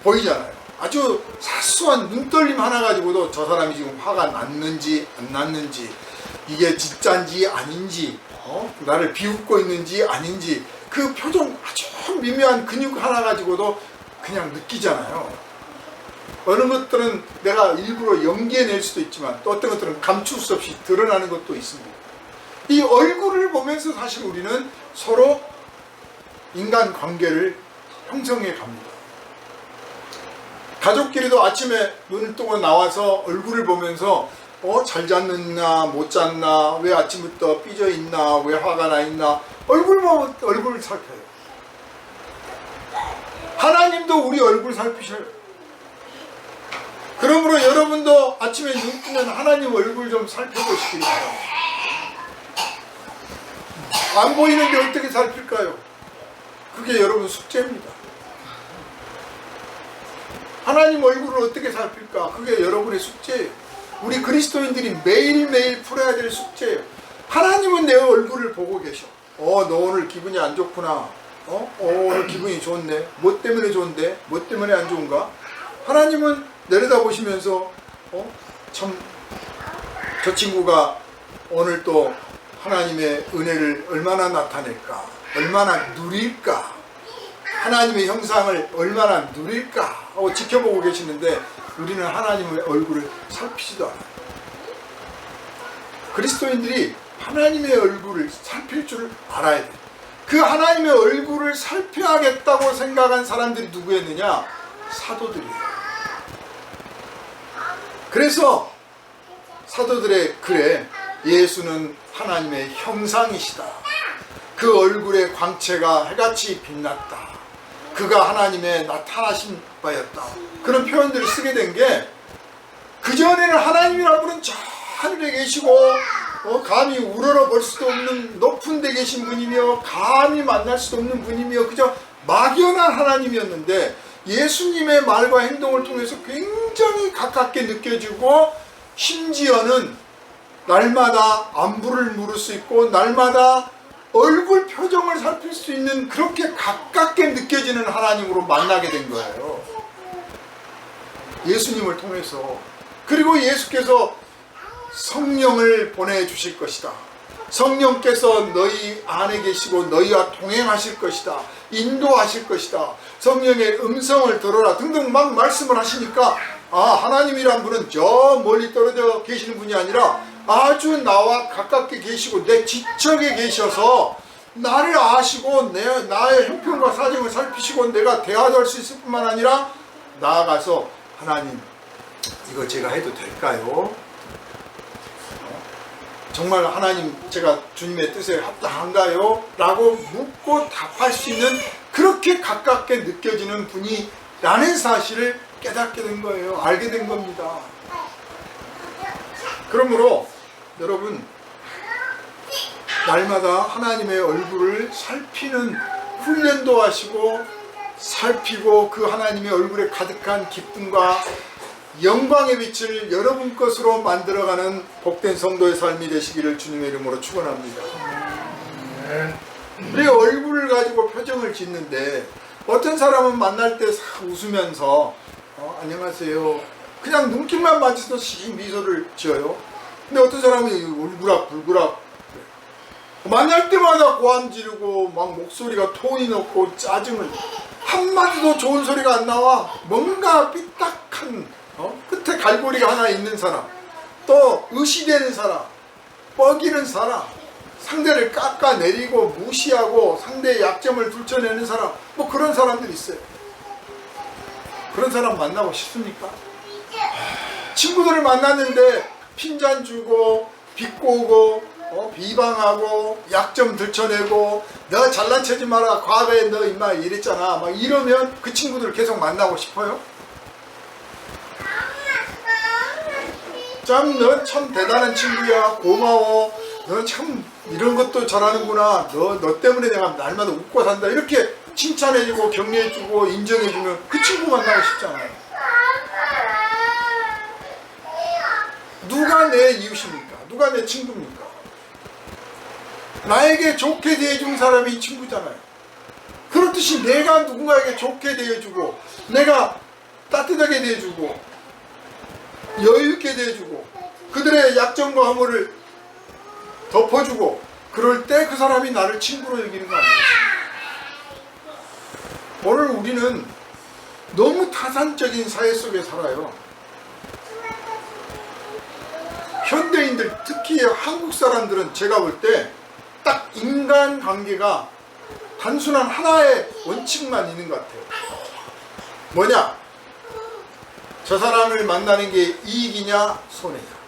보이잖아요. 아주 사소한 눈떨림 하나 가지고도 저 사람이 지금 화가 났는지 안 났는지, 이게 진짜인지 아닌지 나를 비웃고 있는지 아닌지 그 표정 아주 미묘한 근육 하나 가지고도 그냥 느끼잖아요. 어느 것들은 내가 일부러 연기해낼 수도 있지만 또 어떤 것들은 감출 수 없이 드러나는 것도 있습니다. 이 얼굴을 보면서 사실 우리는 서로 인간 관계를 형성해 갑니다. 가족끼리도 아침에 눈을 뜨고 나와서 얼굴을 보면서 잘 잤느냐 못 잤나, 왜 아침부터 삐져 있나, 왜 화가 나 있나, 얼굴 보면 얼굴을 살펴요. 하나님도 우리 얼굴 살피셔요. 그러므로 여러분도 아침에 눈 뜨면 하나님 얼굴 좀 살펴보시기 바랍니다. 안 보이는데 어떻게 살필까요? 그게 여러분 숙제입니다. 하나님 얼굴을 어떻게 살필까? 그게 여러분의 숙제예요. 우리 그리스도인들이 매일매일 풀어야 될 숙제예요. 하나님은 내 얼굴을 보고 계셔. 너 오늘 기분이 안 좋구나. 오늘 기분이 좋네. 뭐 때문에 좋은데? 뭐 때문에 안 좋은가? 하나님은 내려다보시면서 참 저 친구가 오늘 또 하나님의 은혜를 얼마나 나타낼까? 얼마나 누릴까? 하나님의 형상을 얼마나 누릴까 하고 지켜보고 계시는데 우리는 하나님의 얼굴을 살피지도 않아요. 그리스도인들이 하나님의 얼굴을 살필 줄 알아야 돼요. 그 하나님의 얼굴을 살펴야겠다고 생각한 사람들이 누구였느냐? 사도들이에요. 그래서 사도들의 글에 예수는 하나님의 형상이시다. 그 얼굴의 광채가 해같이 빛났다. 그가 하나님의 나타나신 바였다. 그런 표현들을 쓰게 된 게 그전에는 하나님이라는 분은 저 하늘에 계시고 감히 우러러 볼 수도 없는 높은 데 계신 분이며 감히 만날 수도 없는 분이며 그저 막연한 하나님이었는데 예수님의 말과 행동을 통해서 굉장히 가깝게 느껴지고 심지어는 날마다 안부를 물을 수 있고 날마다 얼굴 표정을 살필 수 있는 그렇게 가깝게 느껴지는 하나님으로 만나게 된 거예요. 예수님을 통해서. 그리고 예수께서 성령을 보내주실 것이다. 성령께서 너희 안에 계시고 너희와 동행하실 것이다. 인도하실 것이다. 성령의 음성을 들어라 등등 막 말씀을 하시니까 하나님이란 분은 저 멀리 떨어져 계시는 분이 아니라 아주 나와 가깝게 계시고 내 지척에 계셔서 나를 아시고 나의 형편과 사정을 살피시고 내가 대화할 수 있을 뿐만 아니라 나아가서 하나님 이거 제가 해도 될까요? 정말 하나님 제가 주님의 뜻에 합당한가요? 라고 묻고 답할 수 있는 그렇게 가깝게 느껴지는 분이 라는 사실을 깨닫게 된 거예요. 알게 된 겁니다. 그러므로 여러분 날마다 하나님의 얼굴을 살피는 훈련도 하시고 살피고 그 하나님의 얼굴에 가득한 기쁨과 영광의 빛을 여러분 것으로 만들어가는 복된 성도의 삶이 되시기를 주님의 이름으로 축원합니다. 우리 얼굴을 가지고 표정을 짓는데 어떤 사람은 만날 때 싹 웃으면서 안녕하세요 그냥 눈길만 맞춰도 씩 미소를 지어요. 근데 어떤 사람은 울그락불그락 만날 때마다 고함 지르고 막 목소리가 톤이 높고 짜증을 한마디도 좋은 소리가 안 나와. 뭔가 삐딱한 끝에 갈고리가 하나 있는 사람, 또 의시되는 사람, 뻐기는 사람, 상대를 깎아내리고 무시하고 상대의 약점을 들춰내는 사람, 뭐 그런 사람들이 있어요. 그런 사람 만나고 싶습니까? 친구들을 만났는데 핀잔 주고 비꼬고 비방하고 약점 들춰내고 너 잘난 체지 마라 과거에 너 임마 이랬잖아 막 이러면 그 친구들을 계속 만나고 싶어요? 참 너 참 대단한 친구야 고마워 너 참 이런 것도 잘하는구나 너 때문에 내가 날마다 웃고 산다 이렇게 칭찬해주고 격려해주고 인정해주면 그 친구 만나고 싶잖아요. 누가 내 이웃입니까? 누가 내 친구입니까? 나에게 좋게 대해준 사람이 친구잖아요. 그렇듯이 내가 누군가에게 좋게 대해주고 내가 따뜻하게 대해주고 여유있게 대해주고 그들의 약점과 허물을 덮어주고 그럴 때 그 사람이 나를 친구로 여기는 거 아니겠습니까? 오늘 우리는 너무 타산적인 사회 속에 살아요. 현대인들, 특히 한국 사람들은 제가 볼 때 딱 인간관계가 단순한 하나의 원칙만 있는 것 같아요. 뭐냐? 저 사람을 만나는 게 이익이냐 손해냐.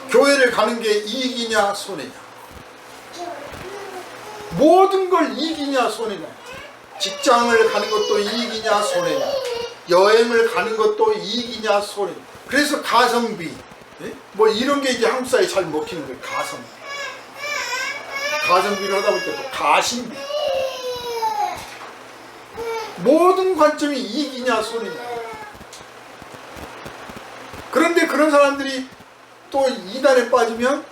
교회를 가는 게 이익이냐 손해냐. 모든 걸 이익이냐 손해냐. 직장을 가는 것도 이익이냐 손해냐. 여행을 가는 것도 이익이냐 손해냐. 그래서 가성비, 뭐 이런 게 이제 한국 사회에 잘 먹히는 거예요. 가성비. 가성비를 하다 보니까 또 가심비. 모든 관점이 이익이냐 손해냐. 그런데 그런 사람들이 또 이단에 빠지면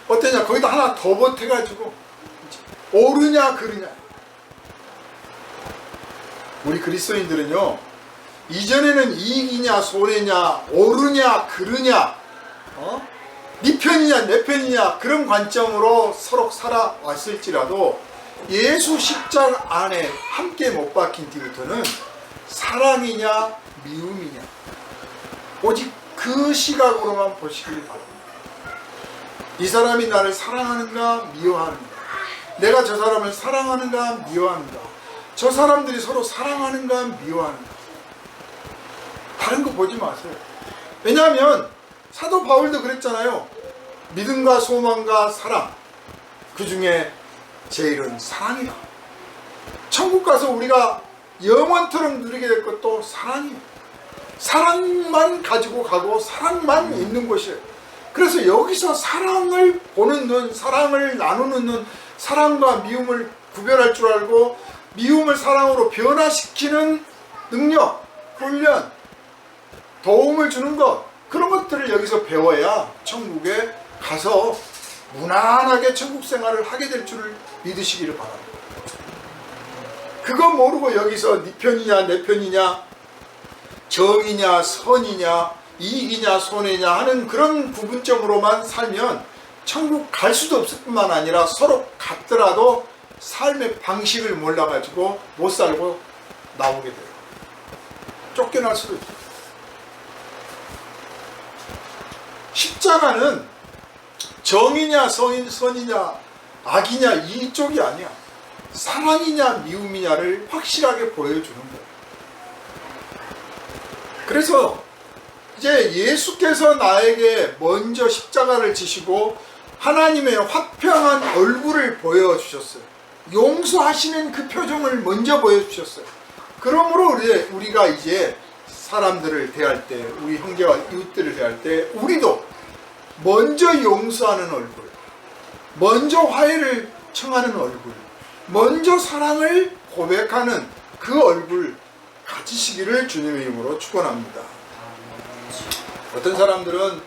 어떠냐, 거기다 하나 더 보태가지고 옳으냐 그르냐. 우리 그리스도인들은요, 이전에는 이익이냐 손해냐, 옳으냐 그르냐, 네 편이냐 내 편이냐, 그런 관점으로 서로 살아왔을지라도 예수 십자가 안에 함께 못 박힌 뒤부터는 사랑이냐 미움이냐, 오직 그 시각으로만 보시길 바랍니다. 이 사람이 나를 사랑하는가 미워하는가, 내가 저 사람을 사랑하는가 미워하는가, 저 사람들이 서로 사랑하는가 미워하는가, 다른 거 보지 마세요. 왜냐하면 사도 바울도 그랬잖아요. 믿음과 소망과 사랑, 그 중에 제일은 사랑이다. 천국 가서 우리가 영원토록 누리게 될 것도 사랑이에요. 사랑만 가지고 가고 사랑만 있는 곳이에요. 그래서 여기서 사랑을 보는 눈, 사랑을 나누는 눈, 사랑과 미움을 구별할 줄 알고 미움을 사랑으로 변화시키는 능력, 훈련, 도움을 주는 것, 그런 것들을 여기서 배워야 천국에 가서 무난하게 천국 생활을 하게 될 줄을 믿으시기를 바랍니다. 그거 모르고 여기서 네 편이냐 내 편이냐, 정이냐 선이냐, 이익이냐 손해냐 하는 그런 구분점으로만 살면 천국 갈 수도 없을 뿐만 아니라 서로 같더라도 삶의 방식을 몰라가지고 못 살고 나오게 돼요. 쫓겨날 수도 있어요. 십자가는 정이냐 선이냐 악이냐 이쪽이 아니야. 사랑이냐 미움이냐를 확실하게 보여주는 거예요. 그래서 이제 예수께서 나에게 먼저 십자가를 지시고 하나님의 화평한 얼굴을 보여주셨어요. 용서하시는 그 표정을 먼저 보여주셨어요. 그러므로 우리가 이제 사람들을 대할 때, 우리 형제와 이웃들을 대할 때 우리도 먼저 용서하는 얼굴, 먼저 화해를 청하는 얼굴, 먼저 사랑을 고백하는 그 얼굴 가지시기를 주님의 이름으로 축원합니다. 어떤 사람들은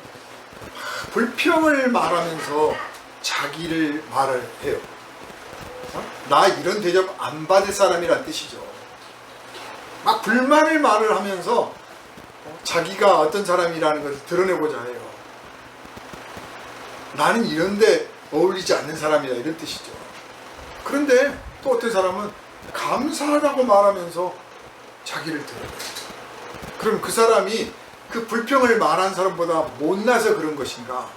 불평을 말하면서 자기를 말을 해요. 나 이런 대접 안 받을 사람이란 뜻이죠. 막 불만을 말을 하면서 자기가 어떤 사람이라는 것을 드러내고자 해요. 나는 이런데 어울리지 않는 사람이다, 이런 뜻이죠. 그런데 또 어떤 사람은 감사하다고 말하면서 자기를 드러내요. 그럼 그 사람이 그 불평을 말한 사람보다 못나서 그런 것인가?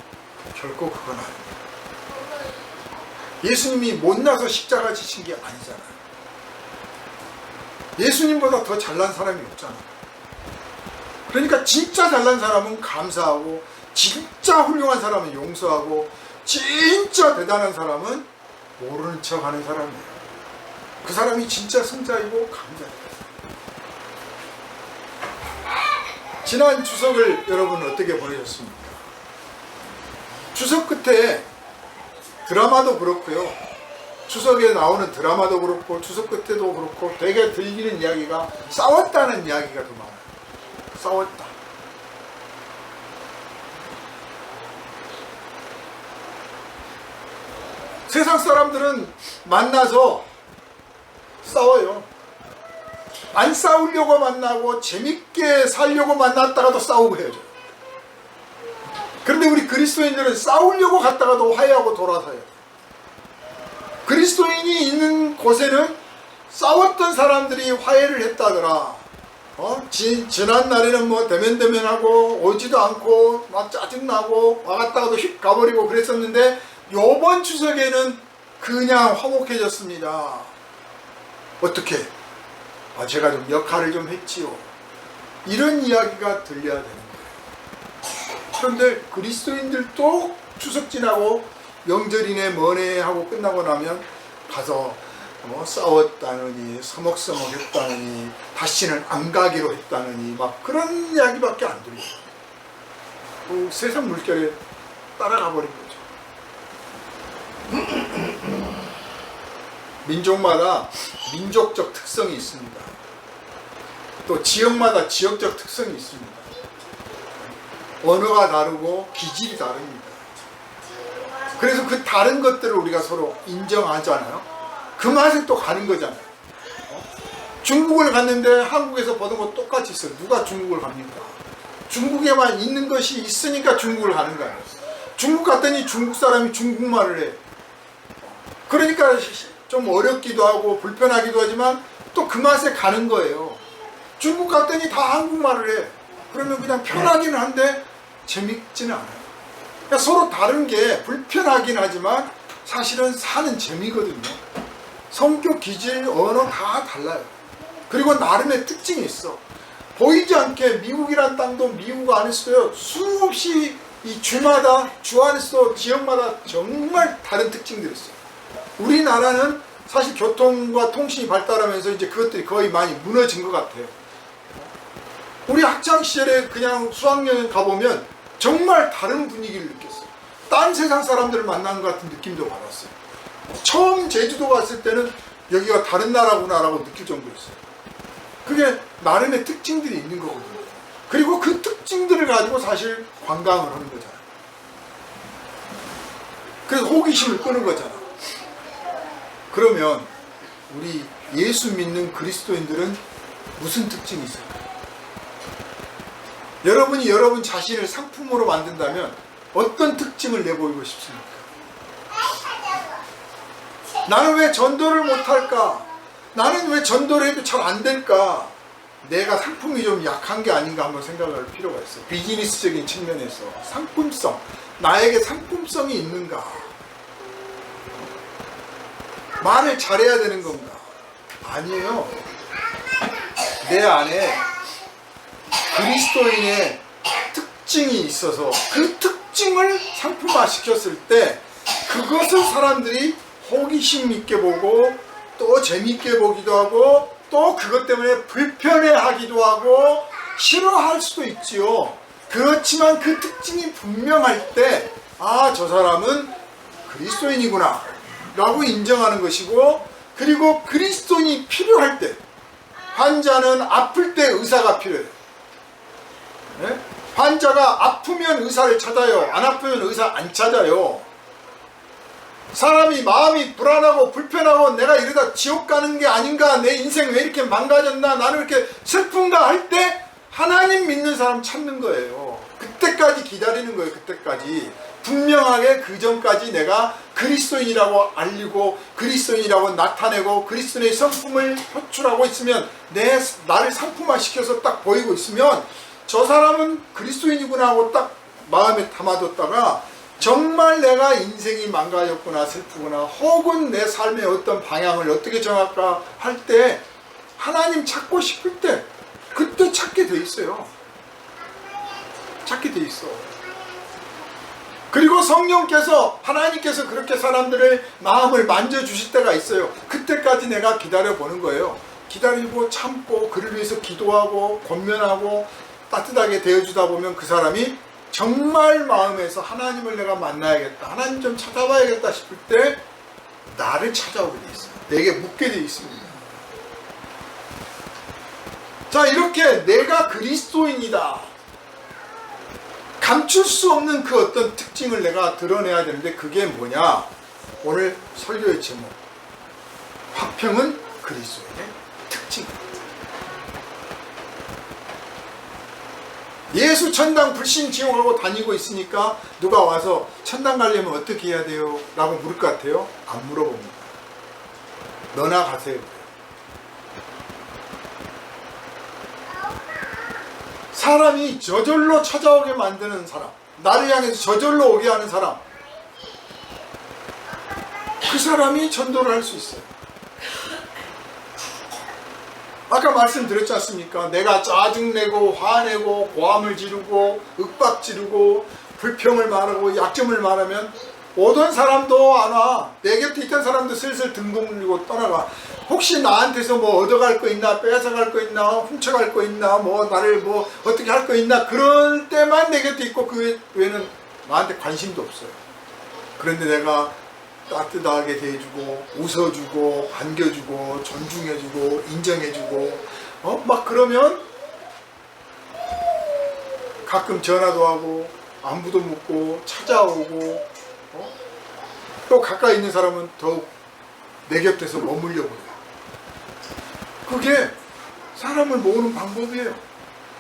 결코 그건 아닙니다. 예수님이 못나서 십자가 지신 게 아니잖아요. 예수님보다 더 잘난 사람이 없잖아요. 그러니까 진짜 잘난 사람은 감사하고, 진짜 훌륭한 사람은 용서하고, 진짜 대단한 사람은 모르는 척 하는 사람이에요. 그 사람이 진짜 승자이고 강자예요. 지난 추석을 여러분 어떻게 보내셨습니까? 추석 끝에 드라마도 그렇고요, 추석에 나오는 드라마도 그렇고, 추석 끝에도 그렇고, 되게 들리는 이야기가 싸웠다는 이야기가 더 많아요. 싸웠다. 세상 사람들은 만나서 싸워요. 안 싸우려고 만나고 재밌게 살려고 만났다가도 싸우고 헤어져요. 그런데 우리 그리스도인들은 싸우려고 갔다가도 화해하고 돌아서요. 그리스도인이 있는 곳에는 싸웠던 사람들이 화해를 했다더라. 지난 날에는 뭐 대면대면하고 오지도 않고 막 짜증나고 와갔다가도 휙 가버리고 그랬었는데 요번 추석에는 그냥 화목해졌습니다. 어떻게? 제가 좀 역할을 좀 했지요. 이런 이야기가 들려야 되는 거예요. 그런데 그리스도인들도 추석 지나고 명절이네 뭐네 하고 끝나고 나면 가서 싸웠다느니 서먹서먹했다느니 다시는 안 가기로 했다느니 막 그런 이야기밖에 안 들려요. 세상 물결에 따라가 버린 거죠. 민족마다 민족적 특성이 있습니다. 또 지역마다 지역적 특성이 있습니다. 언어가 다르고 기질이 다릅니다. 그래서 그 다른 것들을 우리가 서로 인정하잖아요. 그 맛에 또 가는 거잖아요. 중국을 갔는데 한국에서 보던 거 똑같이 있어요. 누가 중국을 갑니까? 중국에만 있는 것이 있으니까 중국을 가는 거예요. 중국 갔더니 중국 사람이 중국말을 해. 그러니까 좀 어렵기도 하고 불편하기도 하지만 또 그 맛에 가는 거예요. 중국 갔더니 다 한국말을 해. 그러면 그냥 편하기는 한데 재밌지는 않아요. 그러니까 서로 다른 게 불편하긴 하지만 사실은 사는 재미거든요. 성격, 기질, 언어 다 달라요. 그리고 나름의 특징이 있어. 보이지 않게 미국이란 땅도 미국 안에서요 수없이 이 주마다 주 안에서 지역마다 정말 다른 특징들이 있어요. 우리나라는 사실 교통과 통신이 발달하면서 이제 그것들이 거의 많이 무너진 것 같아요. 우리 학창 시절에 그냥 수학여행 가보면 정말 다른 분위기를 느꼈어요. 딴 세상 사람들을 만난 것 같은 느낌도 받았어요. 처음 제주도 갔을 때는 여기가 다른 나라구나라고 느낄 정도였어요. 그게 나름의 특징들이 있는 거거든요. 그리고 그 특징들을 가지고 사실 관광을 하는 거잖아요. 그래서 호기심을 끄는 거잖아. 그러면 우리 예수 믿는 그리스도인들은 무슨 특징이 있을까요? 여러분이 여러분 자신을 상품으로 만든다면 어떤 특징을 내보이고 싶습니까? 나는 왜 전도를 못할까? 나는 왜 전도를 해도 잘 안 될까? 내가 상품이 좀 약한 게 아닌가 한번 생각할 필요가 있어요. 비즈니스적인 측면에서 상품성, 나에게 상품성이 있는가? 말을 잘해야 되는 건가? 아니에요. 내 안에 그리스도인의 특징이 있어서 그 특징을 상품화 시켰을 때 그것을 사람들이 호기심 있게 보고 또 재밌게 보기도 하고 또 그것 때문에 불편해하기도 하고 싫어할 수도 있지요. 그렇지만 그 특징이 분명할 때 저 사람은 그리스도인이구나 라고 인정하는 것이고, 그리고 그리스도인이 필요할 때, 환자는 아플 때 의사가 필요해요. 네? 환자가 아프면 의사를 찾아요. 안 아프면 의사 안 찾아요. 사람이 마음이 불안하고 불편하고 내가 이러다 지옥 가는 게 아닌가, 내 인생 왜 이렇게 망가졌나, 나는 이렇게 슬픈가 할 때 하나님 믿는 사람 찾는 거예요. 그때까지 기다리는 거예요. 그때까지 분명하게 그 전까지 내가 그리스도인이라고 알리고 그리스도인이라고 나타내고 그리스도인의 성품을 표출하고 있으면, 나를 상품화시켜서 딱 보이고 있으면 저 사람은 그리스도인이구나 하고 딱 마음에 담아뒀다가 정말 내가 인생이 망가졌구나, 슬프구나, 혹은 내 삶의 어떤 방향을 어떻게 정할까 할 때 하나님 찾고 싶을 때 그때 찾게 돼 있어요. 찾게 돼 있어. 그리고 성령께서, 하나님께서 그렇게 사람들의 마음을 만져주실 때가 있어요. 그때까지 내가 기다려보는 거예요. 기다리고 참고 그를 위해서 기도하고 권면하고 따뜻하게 대해주다 보면 그 사람이 정말 마음에서 하나님을 내가 만나야겠다, 하나님 좀 찾아봐야겠다 싶을 때 나를 찾아오게 돼 있어요. 내게 묻게 돼 있습니다. 자, 이렇게 내가 그리스도인이다, 감출 수 없는 그 어떤 특징을 내가 드러내야 되는데 그게 뭐냐? 오늘 설교의 제목, 화평은 그리스도인의 특징. 예수 천당 불신 지옥하고 다니고 있으니까 누가 와서 천당 가려면 어떻게 해야 돼요? 라고 물을 것 같아요? 안 물어봅니다. 너나 가세요. 사람이 저절로 찾아오게 만드는 사람, 나를 향해서 저절로 오게 하는 사람, 그 사람이 전도를 할 수 있어요. 아까 말씀드렸지 않습니까? 내가 짜증내고 화내고 고함을 지르고 윽박 지르고 불평을 말하고 약점을 말하면 오던 사람도 안 와. 내 곁에 있던 사람도 슬슬 등 돌리고 떠나가. 혹시 나한테서 뭐 얻어갈 거 있나, 뺏어갈 거 있나, 훔쳐갈 거 있나, 뭐 나를 뭐 어떻게 할 거 있나, 그럴 때만 내 곁에 있고 그 외에는 나한테 관심도 없어요. 그런데 내가 따뜻하게 대해주고 웃어주고 반겨주고 존중해주고 인정해주고 막 그러면 가끔 전화도 하고 안부도 묻고 찾아오고 또 가까이 있는 사람은 더욱 내 곁에서 머물려고 해요. 그게 사람을 모으는 방법이에요.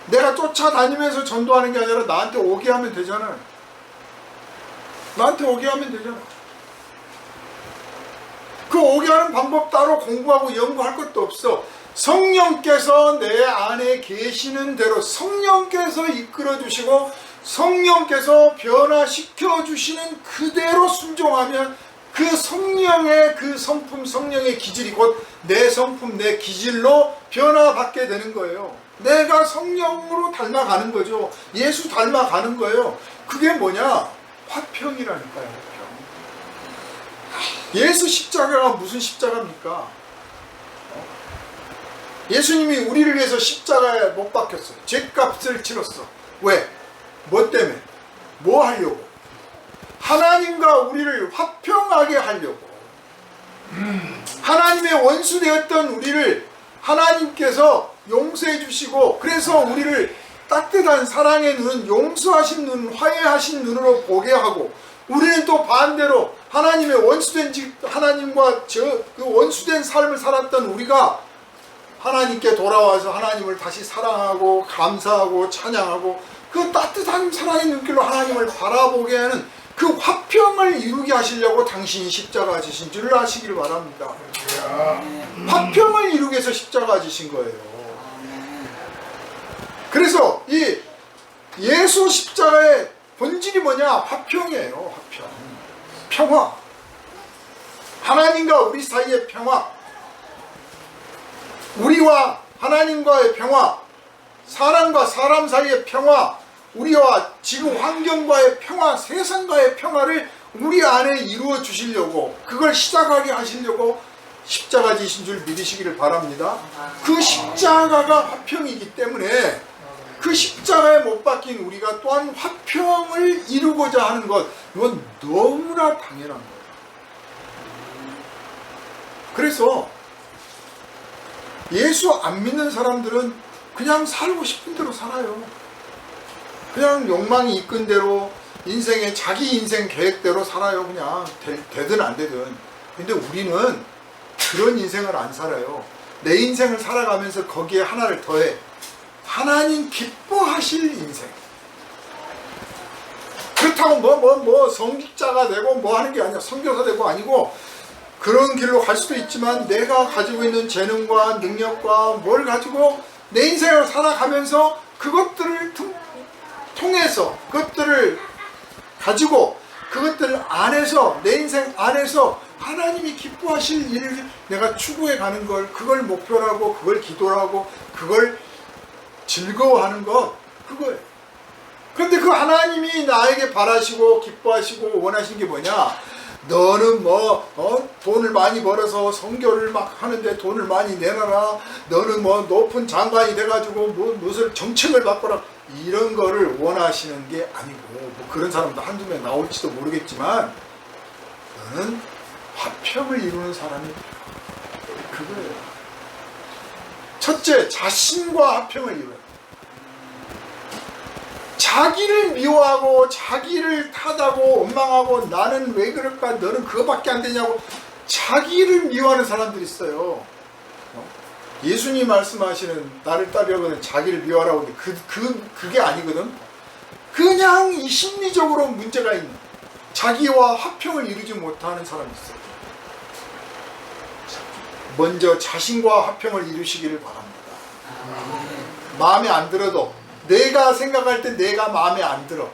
내가 쫓아다니면서 전도하는 게 아니라 나한테 오게 하면 되잖아요. 나한테 오게 하면 되잖아요. 그 오게 하는 방법 따로 공부하고 연구할 것도 없어. 성령께서 내 안에 계시는 대로 성령께서 이끌어 주시고 성령께서 변화시켜 주시는 그대로 순종하면 그 성령의 그 성품, 성령의 기질이 곧 내 성품, 내 기질로 변화받게 되는 거예요. 내가 성령으로 닮아가는 거죠. 예수 닮아가는 거예요. 그게 뭐냐? 화평이라니까요. 예수 십자가가 무슨 십자가입니까? 예수님이 우리를 위해서 십자가에 못 박혔어요. 죄값을 치렀어. 왜? 뭐 때문에? 뭐 하려고? 하나님과 우리를 화평하게 하려고. 하나님의 원수 되었던 우리를 하나님께서 용서해 주시고 그래서 우리를 따뜻한 사랑의 눈, 용서하신 눈, 화해하신 눈으로 보게 하고 우리는 또 반대로 하나님의 원수된 하나님과 그 원수된 삶을 살았던 우리가 하나님께 돌아와서 하나님을 다시 사랑하고 감사하고 찬양하고 그 따뜻한 사랑의 눈길로 하나님을 바라보게 하는 그 화평을 이루게 하시려고 당신이 십자가 지신 줄 아시길 바랍니다. 화평을 이루기 위해서 십자가 지신 거예요. 그래서 이 예수 십자가의 본질이 뭐냐? 화평이에요. 화평. 평화. 하나님과 우리 사이의 평화. 우리와 하나님과의 평화. 사람과 사람 사이의 평화. 우리와 지구 환경과의 평화, 세상과의 평화를 우리 안에 이루어 주시려고 그걸 시작하게 하시려고 십자가 지신 줄 믿으시기를 바랍니다. 그 십자가가 화평이기 때문에 그 십자가에 못 박힌 우리가 또한 화평을 이루고자 하는 것, 이건 너무나 당연한 거예요. 그래서 예수 안 믿는 사람들은 그냥 살고 싶은 대로 살아요. 그냥 욕망이 이끈 대로 인생의 자기 인생 계획대로 살아요. 그냥 되든 안 되든. 근데 우리는 그런 인생을 안 살아요. 내 인생을 살아가면서 거기에 하나를 더해. 하나님 기뻐하실 인생. 그렇다고 성직자가 되고 뭐 하는 게 아니야. 선교사 되고 아니고 그런 길로 갈 수도 있지만 내가 가지고 있는 재능과 능력과 뭘 가지고 내 인생을 살아가면서 그것들을 통해서 그것들을 가지고 그것들 안에서 내 인생 안에서 하나님이 기뻐하실 일을 내가 추구해 가는 걸 그걸 목표로 하고 그걸 기도를 하고 그걸 즐거워하는 것 그거예요. 그런데 그 하나님이 나에게 바라시고 기뻐하시고 원하시는 게 뭐냐? 너는 돈을 많이 벌어서 선교를 막 하는데 돈을 많이 내놔라. 너는 높은 장관이 돼가지고 무슨 정책을 바꿔라. 이런 거를 원하시는 게 아니고 그런 사람도 한두 명 나올지도 모르겠지만 너는 화평을 이루는 사람이 그거예요. 첫째, 자신과 화평을 이루어요. 자기를 미워하고 자기를 탓하고 원망하고 나는 왜 그럴까 너는 그거밖에 안 되냐고 자기를 미워하는 사람들이 있어요. 예수님 말씀하시는 나를 따르려고는 자기를 미워하라고 하는데 그게 아니거든. 그냥 이 심리적으로 문제가 있는 자기와 화평을 이루지 못하는 사람이 있어요. 먼저 자신과 화평을 이루시기를 바랍니다. 마음에 안 들어도 내가 생각할 때 내가 마음에 안 들어.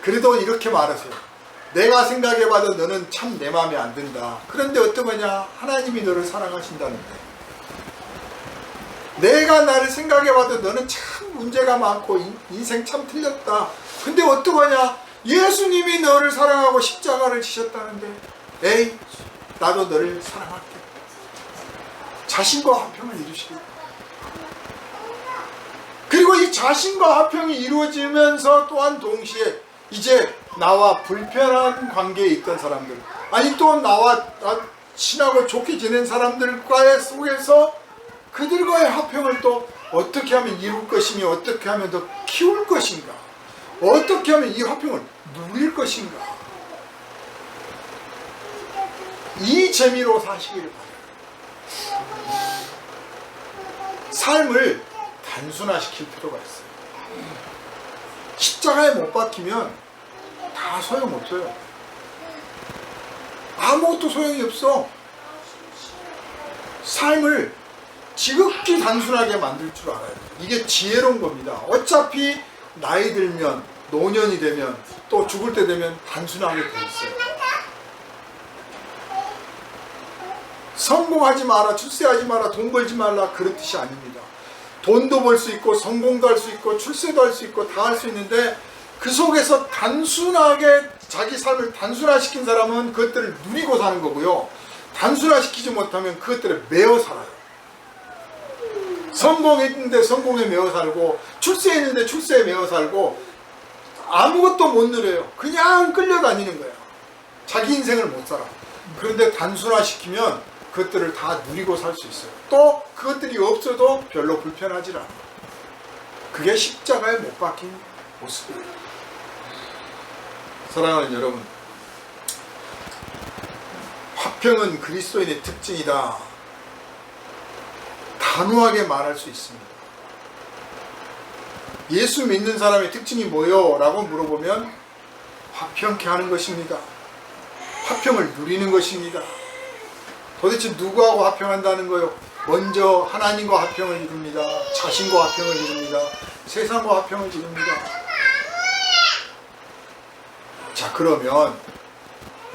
그래도 이렇게 말하세요. 내가 생각해봐도 너는 참 내 마음에 안 든다. 그런데 어떡하냐? 하나님이 너를 사랑하신다는데. 내가 나를 생각해봐도 너는 참 문제가 많고 인생 참 틀렸다. 근데 어떡하냐? 예수님이 너를 사랑하고 십자가를 지셨다는데. 에이, 나도 너를 사랑할게. 자신과 화평을 이루시길. 그리고 이 자신과 화평이 이루어지면서 또한 동시에 이제 나와 불편한 관계에 있던 사람들, 아니 또 나와 친하고 좋게 지낸 사람들과의 속에서 그들과의 화평을 또 어떻게 하면 이룰 것이며 어떻게 하면 더 키울 것인가, 어떻게 하면 이 화평을 누릴 것인가, 이 재미로 사시기를 바랍니다. 삶을 단순화시킬 필요가 있어요. 십자가에 못 박히면 다 소용없어요. 아무것도 소용이 없어. 삶을 지극히 단순하게 만들 줄 알아야 돼요. 이게 지혜로운 겁니다. 어차피 나이 들면, 노년이 되면, 또 죽을 때 되면 단순하게 돼 있어요. 성공하지 마라, 출세하지 마라, 돈 벌지 말라, 그런 뜻이 아닙니다. 돈도 벌 수 있고 성공도 할 수 있고 출세도 할 수 있고 다 할 수 있는데, 그 속에서 단순하게 자기 삶을 단순화시킨 사람은 그것들을 누리고 사는 거고요. 단순화시키지 못하면 그것들을 매어 살아요. 성공했는데 성공에 매어 살고, 출세했는데 출세에 매어 살고, 아무것도 못 누려요. 그냥 끌려다니는 거예요. 자기 인생을 못 살아. 그런데 단순화시키면 그것들을 다 누리고 살 수 있어요. 또 그것들이 없어도 별로 불편하지 않아요. 그게 십자가에 못 박힌 모습이에요. 사랑하는 여러분, 화평은 그리스도인의 특징이다. 단호하게 말할 수 있습니다. 예수 믿는 사람의 특징이 뭐요? 라고 물어보면 화평케 하는 것입니다. 화평을 누리는 것입니다. 도대체 누구하고 화평한다는 거요? 먼저 하나님과 화평을 이룹니다. 자신과 화평을 이룹니다. 세상과 화평을 이룹니다. 자, 그러면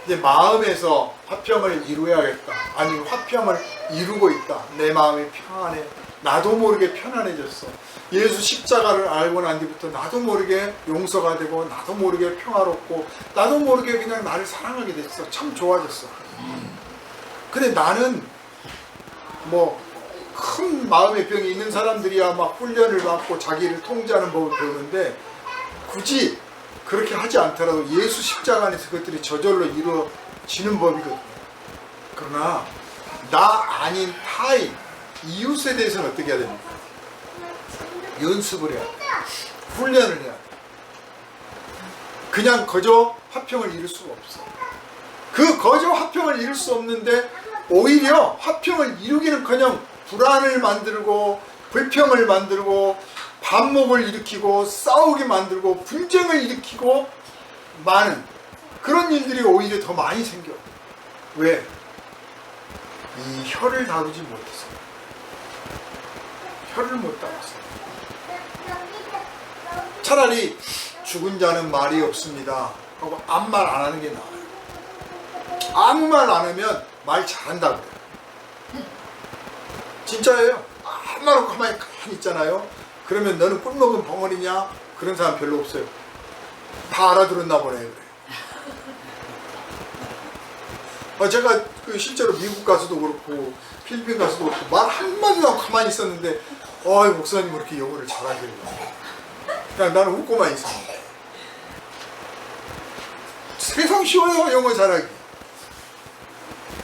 이제 마음에서 화평을 이루어야겠다. 아니, 화평을 이루고 있다. 내 마음이 평안해. 나도 모르게 편안해졌어. 예수 십자가를 알고 난 뒤부터 나도 모르게 용서가 되고, 나도 모르게 평화롭고, 나도 모르게 그냥 나를 사랑하게 됐어. 참 좋아졌어. 근데 나는 뭐 큰 마음의 병이 있는 사람들이야 막 훈련을 받고 자기를 통제하는 법을 배우는데, 굳이 그렇게 하지 않더라도 예수 십자가 안에서 그것들이 저절로 이루어지는 법이거든요. 그러나 나 아닌 타인, 이웃에 대해서는 어떻게 해야 됩니까? 연습을 해야 돼. 훈련을 해야 돼. 그냥 거저 화평을 이룰 수가 없어. 그 거저 화평을 이룰 수 없는데 오히려 화평을 이루기는커녕 불안을 만들고 불평을 만들고 반목을 일으키고 싸우게 만들고 분쟁을 일으키고 많은 그런 일들이 오히려 더 많이 생겨. 왜? 이 혀를 다루지 못해서. 혀를 못 다뤘어. 차라리 죽은 자는 말이 없습니다 하고 아무 말 안 하는 게 나아요. 아무 말 안 하면 말 잘한다 그래요. 진짜예요. 아무 말 없고 가만히 있잖아요. 그러면 너는 꿀먹은 벙어리냐? 그런 사람 별로 없어요. 다 알아들었나 보네 그래. 제가 실제로 미국 가서도 그렇고 필리핀 가서도 그렇고 말 한마디도 하고 가만히 있었는데, 목사님 그렇게 영어를 잘하길래 그냥 나는 웃고만 있었는데. 세상 쉬워요, 영어 잘하기.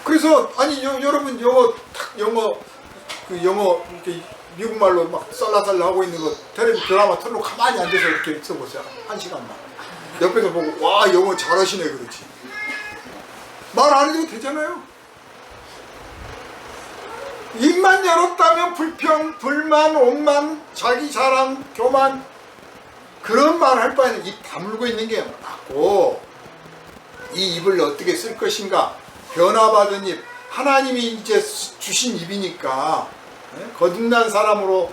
그래서 아니 여러분 영어 이렇게 미국말로 막 썰라썰라 하고 있는 거 텔레비 드라마 틀고 가만히 앉아서 이렇게 써보세요. 1시간만. 옆에서 보고 와 영어 잘하시네 그렇지. 말 안 해도 되잖아요. 입만 열었다면 불평, 불만, 원망, 자기 자랑, 교만 그런 말 할 바에는 입 다물고 있는 게 낫고 이 입을 어떻게 쓸 것인가 변화받은 입 하나님이 이제 주신 입이니까 거듭난 사람으로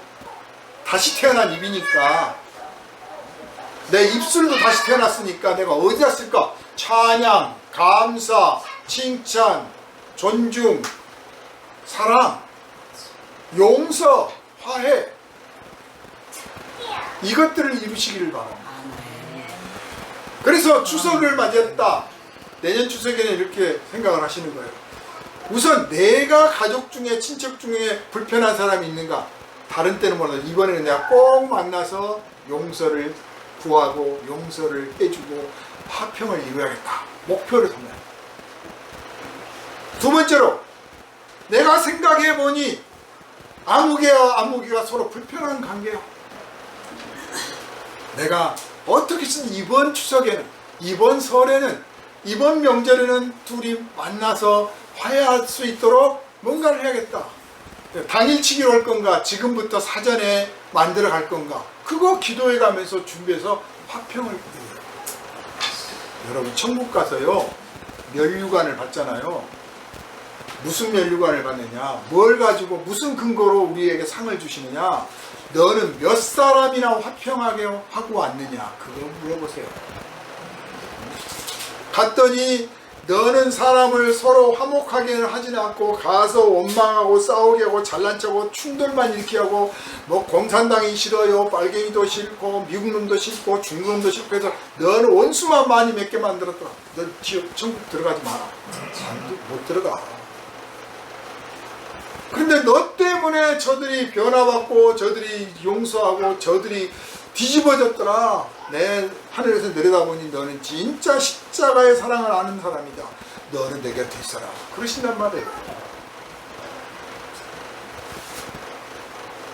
다시 태어난 입이니까 내 입술도 다시 태어났으니까 내가 어디다 쓸까? 찬양, 감사, 칭찬, 존중, 사랑, 용서, 화해 이것들을 이루시기를 바랍니다. 그래서 추석을 맞이했다. 내년 추석에는 이렇게 생각을 하시는 거예요. 우선 내가 가족 중에 친척 중에 불편한 사람이 있는가? 다른 때는 몰라도 이번에는 내가 꼭 만나서 용서를 구하고 용서를 해주고 화평을 이루어야겠다. 목표를 삼아야 돼. 두 번째로 내가 생각해보니 아무개와 아무개가 서로 불편한 관계야. 내가 어떻게 해서든 이번 추석에는 이번 설에는 이번 명절에는 둘이 만나서 화해할 수 있도록 뭔가를 해야겠다. 당일치기로 할 건가 지금부터 사전에 만들어 갈 건가 그거 기도해 가면서 준비해서 화평을 이루어요. 여러분 천국 가서요 면류관을 받잖아요. 무슨 면류관을 받느냐 뭘 가지고 무슨 근거로 우리에게 상을 주시느냐 너는 몇 사람이나 화평하게 하고 왔느냐 그거 물어보세요. 갔더니 너는 사람을 서로 화목하게는 하지 않고 가서 원망하고 싸우게 하고 잘난 척하고 충돌만 일으키게 하고 뭐 공산당이 싫어요 빨갱이도 싫고 미국놈도 싫고 중국놈도 싫고 해서 너는 원수만 많이 몇 개 만들었더라. 너 천국 들어가지 마라. 못 들어가. 그런데 너 때문에 저들이 변화받고 저들이 용서하고 저들이 뒤집어졌더라. 내 하늘에서 내려다보니 너는 진짜 십자가의 사랑을 아는 사람이다. 너는 내 곁에 있어라. 그러신단 말이에요.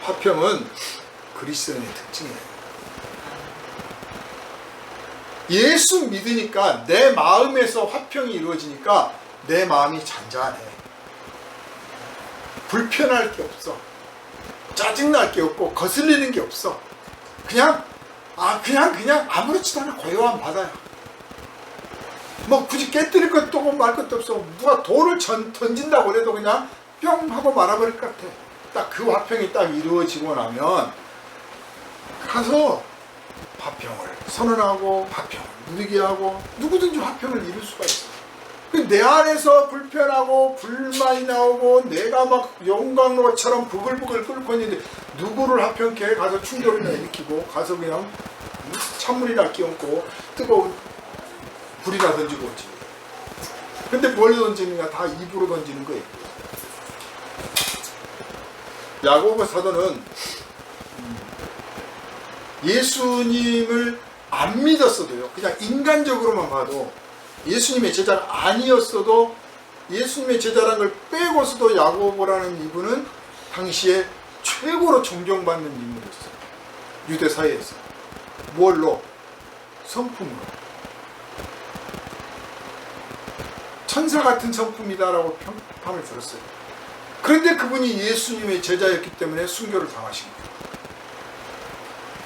화평은 그리스도인의 특징이에요. 예수 믿으니까 내 마음에서 화평이 이루어지니까 내 마음이 잔잔해. 불편할 게 없어. 짜증날 게 없고 거슬리는 게 없어. 그냥 아무렇지도 않아 고요한 바다야. 뭐 굳이 깨뜨릴 것도 없고 말 것도 없어. 누가 돌을 던진다고 해도 그냥 뿅 하고 말아버릴 것 같아. 딱 그 화평이 딱 이루어지고 나면 가서 화평을 선언하고 화평을 누리게 하고 누구든지 화평을 이룰 수가 있어. 내 안에서 불편하고 불만이 나오고 내가 막 영광로처럼 부글부글 끓고 있는데 누구를 화평케 해? 가서 충돌이나 일으키고 가서 그냥 찬물이나 끼얹고 뜨거운 불이나 던지고 오지. 근데 뭘 던지느냐? 다 입으로 던지는 거예요. 야고보 사도는 예수님을 안 믿었어도요. 그냥 인간적으로만 봐도 예수님의 제자가 아니었어도 예수님의 제자라는 걸 빼고서도 야고보라는 이분은 당시에 최고로 존경받는 인물이었어요. 유대 사회에서. 뭘로? 성품으로. 천사 같은 성품이다라고 평판을 들었어요. 그런데 그분이 예수님의 제자였기 때문에 순교를 당하신 거예요.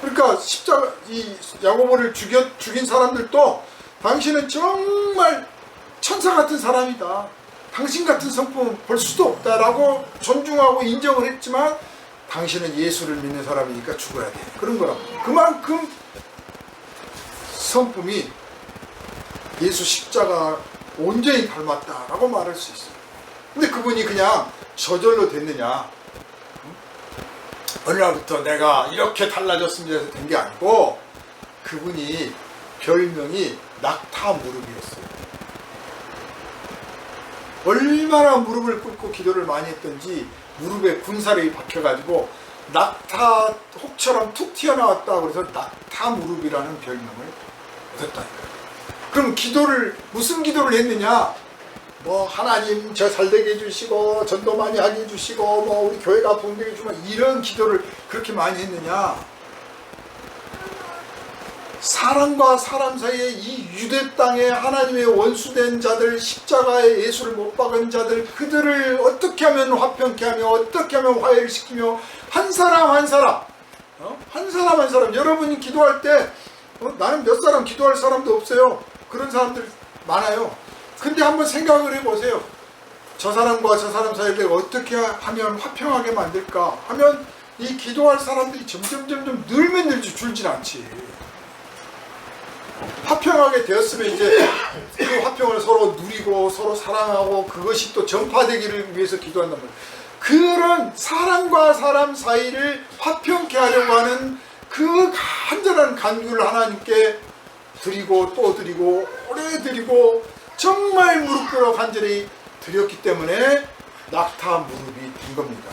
그러니까 십자가 이 야고보를 죽인 사람들도 당신은 정말 천사 같은 사람이다. 당신 같은 성품은 볼 수도 없다라고 존중하고 인정을 했지만 당신은 예수를 믿는 사람이니까 죽어야 돼. 그런 거라고. 그만큼 성품이 예수 십자가 온전히 닮았다라고 말할 수 있어요. 근데 그분이 그냥 저절로 됐느냐? 어느 날부터 내가 이렇게 달라졌습니다 해서 된 게 아니고 그분이 별명이 낙타 무릎이었어요. 얼마나 무릎을 꿇고 기도를 많이 했던지 무릎에 군살이 박혀가지고 낙타 혹처럼 툭 튀어나왔다 그래서 낙타 무릎이라는 별명을 얻었다니까요. 그럼 무슨 기도를 했느냐? 뭐 하나님 저 잘되게 해주시고 전도 많이 하게 해주시고 뭐 우리 교회가 부흥되게 해주면 이런 기도를 그렇게 많이 했느냐? 사람과 사람 사이에 이 유대 땅에 하나님의 원수된 자들, 십자가에 예수를 못 박은 자들, 그들을 어떻게 하면 화평케 하며 어떻게 하면 화해를 시키며 한 사람 한 사람 한 사람 한 사람, 여러분이 기도할 때 나는 몇 사람 기도할 사람도 없어요. 그런 사람들 많아요. 근데 한번 생각을 해보세요. 저 사람과 저 사람 사이를 어떻게 하면 화평하게 만들까 하면 이 기도할 사람들이 점점 늘면 늘지 줄진 않지. 화평하게 되었으면 이제 그 화평을 서로 누리고 서로 사랑하고 그것이 또 전파되기를 위해서 기도한단 말이에요. 그런 사람과 사람 사이를 화평케 하려고 하는 그 간절한 간구를 하나님께 드리고 또 드리고 오래 드리고 정말 무릎 꿇어 간절히 드렸기 때문에 낙타 무릎이 된 겁니다.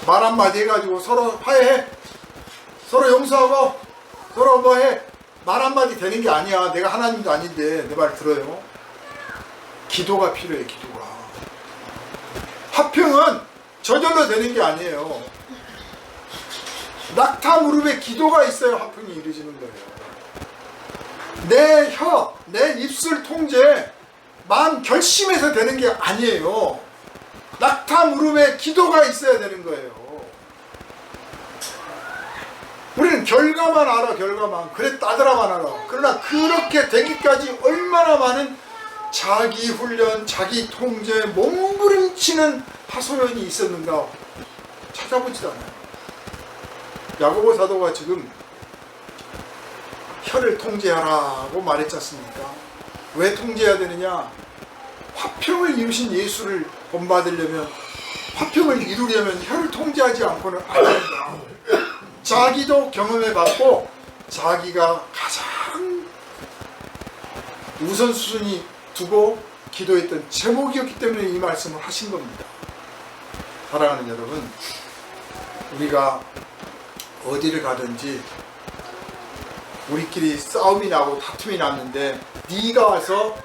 말 한마디 해가지고 서로 화해해, 서로 용서하고 서로 뭐해, 말 한마디 되는 게 아니야. 내가 하나님도 아닌데 내 말 들어요. 기도가 필요해. 기도가. 화평은 저절로 되는 게 아니에요. 낙타 무릎에 기도가 있어야 화평이 이루어지는 거예요. 내 혀, 내 입술 통제, 마음 결심해서 되는 게 아니에요. 낙타 무릎에 기도가 있어야 되는 거예요. 우리는 결과만 알아, 결과만. 그래, 따드라만 알아. 그러나 그렇게 되기까지 얼마나 많은 자기 훈련, 자기 통제, 몸부림치는 하소연이 있었는가 찾아보지도 않아요. 야고보 사도가 지금 혀를 통제하라고 말했지 않습니까? 왜 통제해야 되느냐? 화평을 이루신 예수를 본받으려면, 화평을 이루려면 혀를 통제하지 않고는 안 된다. 자기도 경험해봤고 자기가 가장 우선순위 두고 기도했던 제목이었기 때문에 이 말씀을 하신 겁니다. 사랑하는 여러분, 우리가 어디를 가든지 우리끼리 싸움이 나고 다툼이 났는데 네가 와서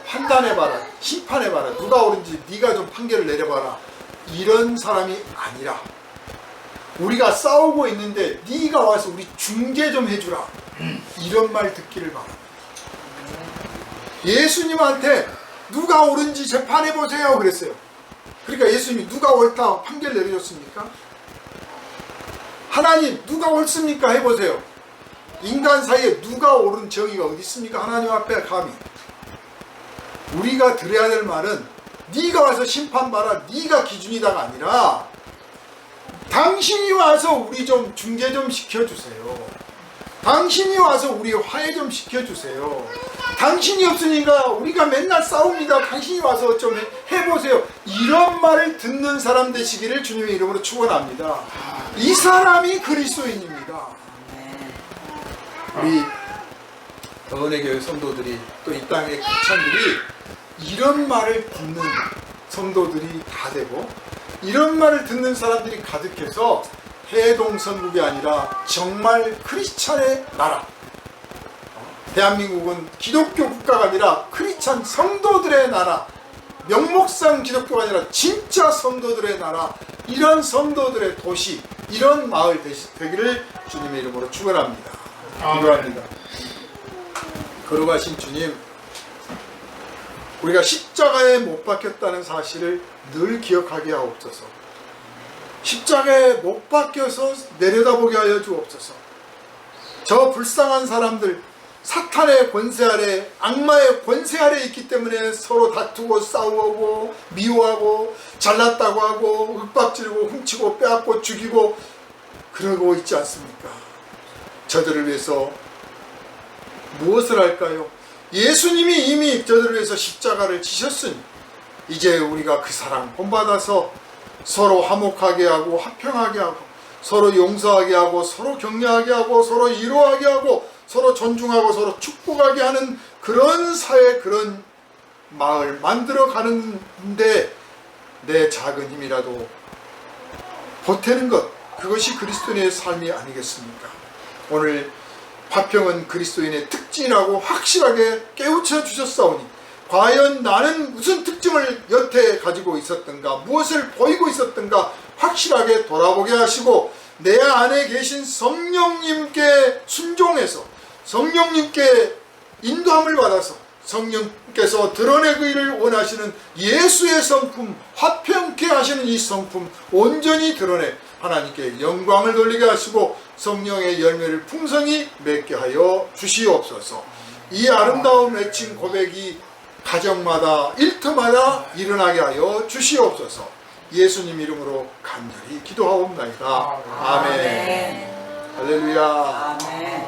판단해봐라, 심판해봐라, 누가 옳은지 네가 좀 판결을 내려봐라, 이런 사람이 아니라 우리가 싸우고 있는데 네가 와서 우리 중재 좀 해주라, 이런 말 듣기를 바랍니다. 예수님한테 누가 옳은지 재판해보세요 그랬어요. 그러니까 예수님이 누가 옳다 판결 내려줬습니까? 하나님 누가 옳습니까 해보세요. 인간 사이에 누가 옳은 정의가 어디 있습니까? 하나님 앞에 감히. 우리가 들어야 될 말은 네가 와서 심판봐라, 네가 기준이다가 아니라 당신이 와서 우리 좀 중재 좀 시켜주세요. 당신이 와서 우리 화해 좀 시켜주세요. 당신이 없으니까 우리가 맨날 싸웁니다. 당신이 와서 좀 해보세요. 이런 말을 듣는 사람 되시기를 주님의 이름으로 축원합니다. 이 사람이 그리스도인입니다. 우리 은혜교회 성도들이 또 이 땅의 크리스찬들이 이런 말을 듣는 성도들이 다 되고 이런 말을 듣는 사람들이 가득해서 해동성국이 아니라 정말 크리스찬의 나라, 대한민국은 기독교 국가가 아니라 크리스찬 성도들의 나라, 명목상 기독교가 아니라 진짜 성도들의 나라, 이런 성도들의 도시, 이런 마을 되기를 주님의 이름으로 축원합니다. 기도합니다. 걸어가신 주님, 우리가 십자가에 못 박혔다는 사실을 늘 기억하게 하옵소서. 십자가에 못 박혀서 내려다보게 하여 주옵소서. 저 불쌍한 사람들, 사탄의 권세 아래, 악마의 권세 아래 있기 때문에 서로 다투고 싸우고 미워하고 잘났다고 하고 윽박지르고 훔치고 빼앗고 죽이고 그러고 있지 않습니까? 저들을 위해서 무엇을 할까요? 예수님이 이미 저들을 위해서 십자가를 지셨으니 이제 우리가 그 사랑 본받아서 서로 화목하게 하고 화평하게 하고 서로 용서하게 하고 서로 격려하게 하고 서로 위로하게 하고 서로 존중하고 서로 축복하게 하는 그런 사회, 그런 마을 만들어 가는데 내 작은 힘이라도 보태는 것, 그것이 그리스도인의 삶이 아니겠습니까? 오늘 화평은 그리스도인의 특징이라고 확실하게 깨우쳐 주셨사오니 과연 나는 무슨 특징을 여태 가지고 있었던가, 무엇을 보이고 있었던가 확실하게 돌아보게 하시고 내 안에 계신 성령님께 순종해서 성령님께 인도함을 받아서 성령께서 드러내기를 원하시는 예수의 성품, 화평케 하시는 이 성품 온전히 드러내 하나님께 영광을 돌리게 하시고 성령의 열매를 풍성히 맺게 하여 주시옵소서. 이 아름다운 외침 고백이 가정마다 일터마다 일어나게 하여 주시옵소서. 예수님 이름으로 간절히 기도하옵나이다. 아멘. 할렐루야. 아멘.